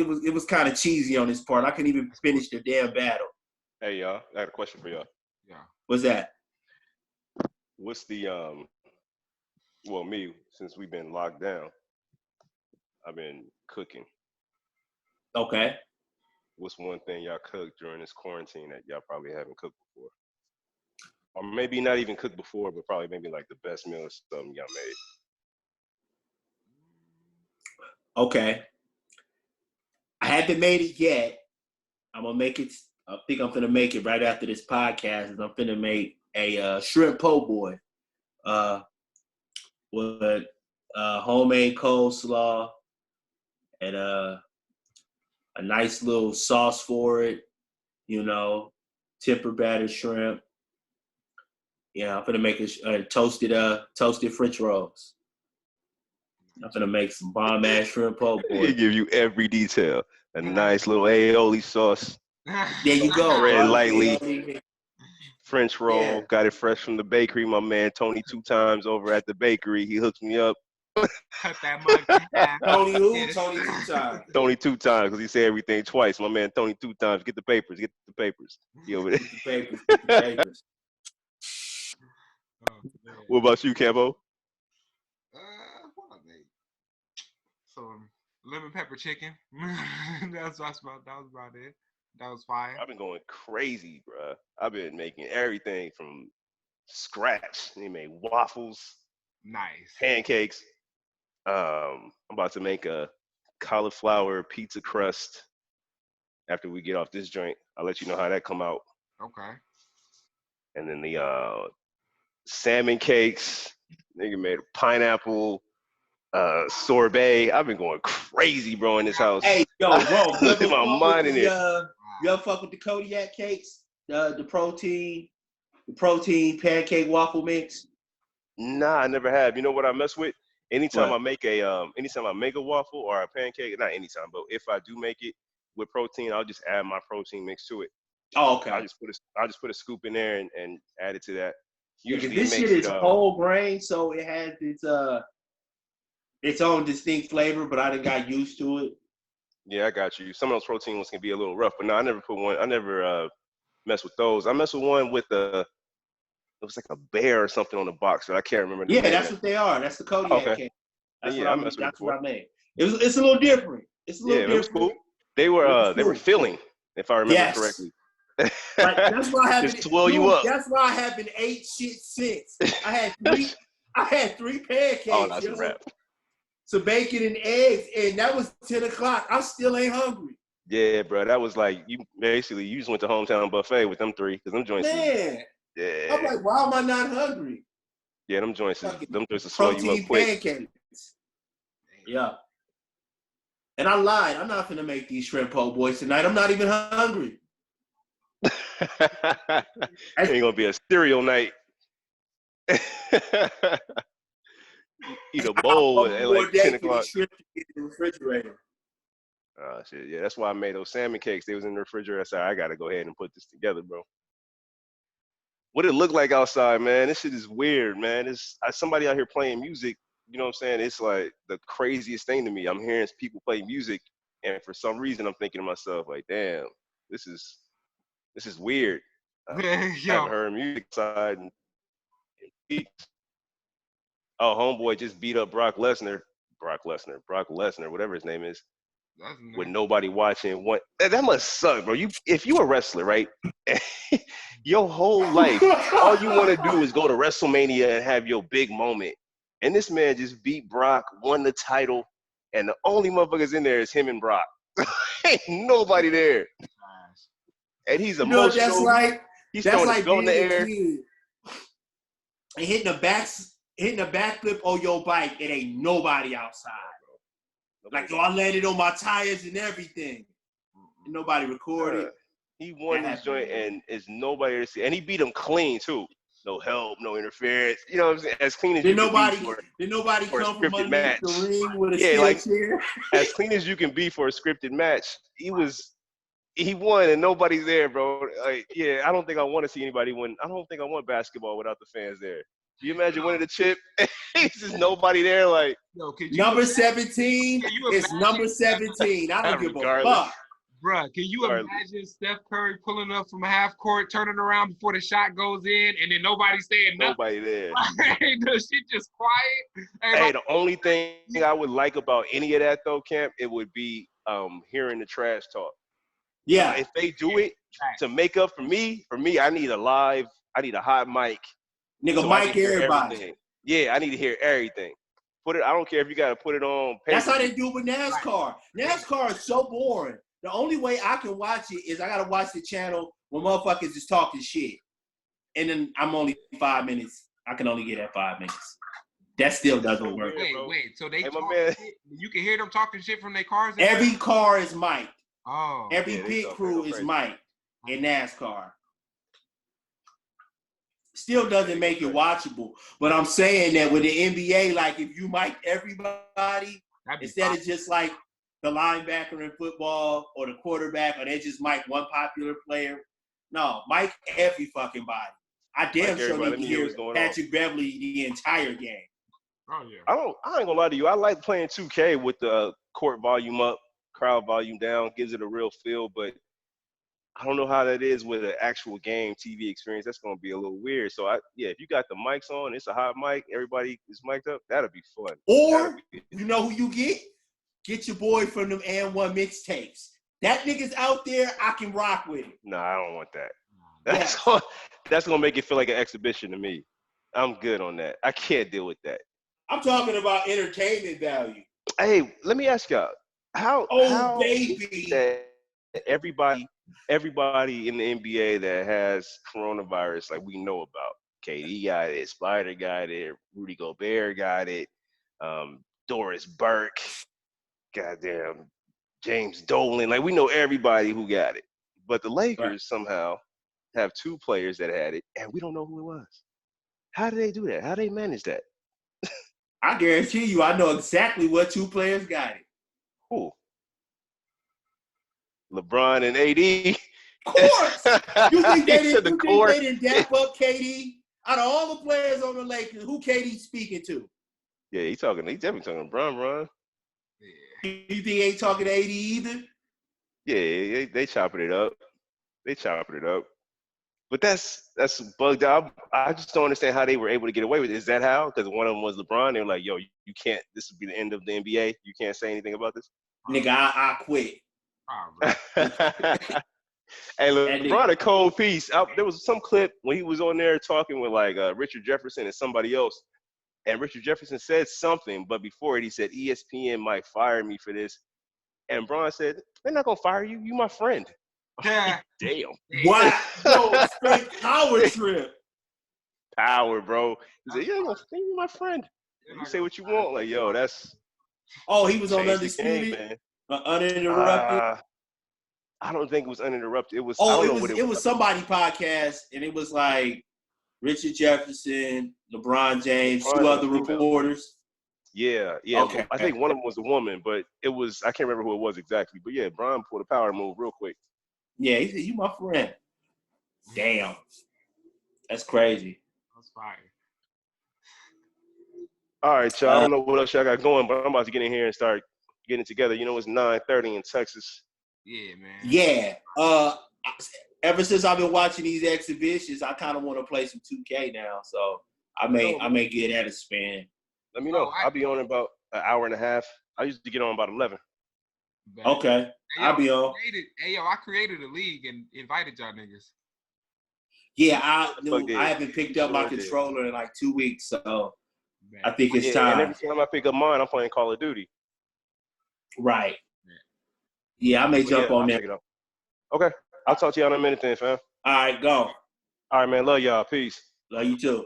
S2: kind of cheesy on his part. I couldn't even finish the damn battle.
S4: Hey, y'all, I got a question for y'all.
S1: Yeah.
S2: What's that?
S4: What's the, me, since we've been locked down, I've been cooking.
S2: Okay.
S4: What's one thing y'all cooked during this quarantine that y'all probably haven't cooked before? Or maybe not even cooked before, but probably maybe like the best meal or something y'all made.
S2: Okay. I haven't made it yet. I'm going to make it. I think I'm going to make it right after this podcast. I'm going to make a shrimp po' boy with homemade coleslaw and a nice little sauce for it, temper battered shrimp. Yeah, I'm going to make a toasted French rolls. I'm going to make some bomb-ass shrimp po' boy.
S4: He give you every detail. A nice little aioli sauce.
S2: There you go.
S4: Bread lightly. French roll. Yeah. Got it fresh from the bakery. My man Tony 2 times over at the bakery. He hooked me up.
S1: Cut that mug.
S2: Tony who? Tony 2 times.
S4: Tony 2 times because he said everything twice. My man Tony 2 times. Get the papers. He over there.
S2: Get the papers.
S4: What about you, Cambo?
S1: What I made? Some lemon pepper chicken. that was about it. That was fire.
S4: I've been going crazy, bro. I've been making everything from scratch. He made waffles.
S1: Nice.
S4: Pancakes. I'm about to make a cauliflower pizza crust after we get off this joint. I'll let you know how that come out.
S1: Okay.
S4: And then the salmon cakes. Nigga made a pineapple sorbet. I've been going crazy, bro, in this house.
S2: Hey, yo, bro.
S4: Losing my mind in it.
S2: You ever fuck with the Kodiak cakes? The protein pancake waffle mix?
S4: Nah, I never have. You know what I mess with? Anytime I make a waffle or a pancake, not anytime, but if I do make it with protein, I'll just add my protein mix to it.
S2: Oh, okay.
S4: I'll just put a scoop in there and add it to that.
S2: Usually this shit is whole grain, so it has its own distinct flavor, but I done got used to it.
S4: Yeah, I got you. Some of those protein ones can be a little rough, but no, I never mess with those. I mess with one with it was like a bear or something on the box, but I can't remember.
S2: Yeah, that's what they are. That's the Kodiak cake. That's what I made. It's a little different. It's a little different.
S4: It was cool. They were filling, if I remember correctly.
S2: Right. That's why I haven't.
S4: Just swell you up.
S2: That's why I haven't ate shit since. I had three pancakes.
S4: Oh, that's a wrap.
S2: Some bacon and eggs, and that was 10 o'clock. I still ain't hungry.
S4: Yeah, bro. That was like you just went to hometown buffet with them 3 because them joints.
S2: Man.
S4: Yeah.
S2: I'm like, why am I not hungry?
S4: Yeah, them joints will swell you up quick.
S2: Pancakes. Yeah. And I lied. I'm not finna make these shrimp po' boys tonight. I'm not even hungry.
S4: Ain't gonna be a cereal night. Eat a bowl at like 10 o'clock.
S2: Shrimp in the refrigerator.
S4: Oh shit, yeah, that's why I made those salmon cakes. They was in the refrigerator. I said, I gotta go ahead and put this together, bro. What it look like outside, man? This shit is weird, man. It's somebody out here playing music. You know what I'm saying? It's like the craziest thing to me. I'm hearing people play music, and for some reason, I'm thinking to myself, like, damn, this is weird. I haven't heard music outside in weeks. Oh, homeboy just beat up Brock Lesnar, whatever his name is. With nobody watching. That must suck, bro. If you a wrestler, right? Your whole life, all you want to do is go to WrestleMania and have your big moment. And this man just beat Brock, won the title, and the only motherfuckers in there is him and Brock. Ain't nobody there. And he's emotional. He's throwing his belt in the air.
S2: And hitting a backflip on your bike, it ain't nobody outside. Like, yo, I landed on my tires and everything. And nobody recorded.
S4: He won this joint and is nobody to see. And he beat him clean, too. No help, no interference. You know what I'm saying? As clean as you can be
S2: Did nobody come from underneath the ring with a chair?
S4: As clean as you can be for a scripted match. He won and nobody's there, bro. Like, yeah, I don't think I want to see anybody win. I don't think I want basketball without the fans there. Can you imagine winning the chip? There's just nobody there. Like,
S2: number 17 is number 17. I don't give a fuck.
S1: Bruh, can you imagine Steph Curry pulling up from a half court, turning around before the shot goes in, and then nobody saying nothing?
S4: Nobody there.
S1: The shit just quiet.
S4: Hey, the only thing I would like about any of that, though, Camp, it would be hearing the trash talk.
S2: Yeah.
S4: If they do it to make up for me, I need a hot mic.
S2: Nigga, mic everybody.
S4: Everything. Yeah, I need to hear everything. I don't care if you got to put it on paper.
S2: That's how they do it with NASCAR. NASCAR is so boring. The only way I can watch it is I got to watch the channel when motherfuckers is talking shit. And then I'm only 5 minutes. I can only get at 5 minutes. That still doesn't work.
S1: Wait. So they talk shit? You can hear them talking shit from their cars?
S2: Every car is mic'd.
S1: Oh.
S2: Every pit crew is mic'd in NASCAR. Still doesn't make it watchable. But I'm saying that with the NBA, like if you mic everybody, instead of just like the linebacker in football or the quarterback, or they just mic one popular player. No, mic every fucking body. I damn sure need to hear Patrick Beverly the entire game.
S1: Oh yeah.
S4: I ain't gonna lie to you. I like playing 2K with the court volume up, crowd volume down, gives it a real feel, but I don't know how that is with an actual game TV experience. That's gonna be a little weird. So if you got the mics on, it's a hot mic, everybody is mic'd up, that'll be fun.
S2: Or you know who you get? Get your boy from them And1 mixtapes. That nigga's out there, I can rock with it.
S4: No, I don't want that. That's gonna make it feel like an exhibition to me. I'm good on that. I can't deal with that.
S2: I'm talking about entertainment value.
S4: Hey, let me ask y'all, how
S2: baby,
S4: everybody in the NBA that has coronavirus, like we know about, KD got it, Spider got it, Rudy Gobert got it, Doris Burke, goddamn James Dolan, like we know everybody who got it. But the Lakers somehow have 2 players that had it, and we don't know who it was. How do they do that? How do they manage that?
S2: I guarantee you, I know exactly what 2 players got it.
S4: Who? LeBron and AD.
S2: Of course. You think they didn't dap up KD? Out of all the players on the Lakers, who KD speaking to?
S4: Yeah, he's definitely talking to LeBron.
S2: Yeah. You think he ain't talking to AD either?
S4: Yeah, they chopping it up. But that's bugged out. I just don't understand how they were able to get away with it. Is that how? Because one of them was LeBron. They were like, yo, you can't, this will be the end of the NBA. You can't say anything about this?
S2: Nigga, I quit.
S4: Hey, LeBron, a cold piece. There was some clip when he was on there talking with like Richard Jefferson and somebody else. And Richard Jefferson said something, but before it, he said, ESPN might fire me for this. And Bron said, they're not going to fire you. You my friend.
S1: Yeah.
S4: Damn.
S2: Wow. Yo, straight power trip.
S4: Power, bro. He said, yeah, you my friend. You say what you want. Like, yo, that's.
S2: Oh, he was on Undisputed? Uninterrupted.
S4: I don't think it was uninterrupted. It was.
S2: It was somebody podcast, and it was like Richard Jefferson, LeBron James, two other reporters.
S4: Yeah.
S2: Okay.
S4: I think one of them was a woman, but it was, I can't remember who it was exactly. But yeah, Brian pulled a power move real quick.
S2: Yeah, he said, "You my friend." Damn, that's crazy.
S1: That's fire.
S4: All right, y'all. I don't know what else y'all got going, but I'm about to get in here and start getting together. You know, it's 9:30 in Texas.
S1: Yeah, man.
S2: Yeah. Ever since I've been watching these exhibitions, I kind of want to play some 2K now. So I may get at a spin.
S4: Let me know. I'll be on in about an hour and a half. I used to get on about 11.
S2: Okay.
S1: Hey,
S2: I'll be on.
S1: I created a league and invited y'all niggas.
S2: Yeah, I haven't picked up my controller in like 2 weeks, so I think it's time.
S4: And every time I pick up mine, I'm playing Call of Duty.
S2: Right. Yeah, I may jump on that.
S4: Okay. I'll talk to y'all in a minute then, fam.
S2: All right, go.
S4: All right, man. Love y'all. Peace.
S2: Love you too.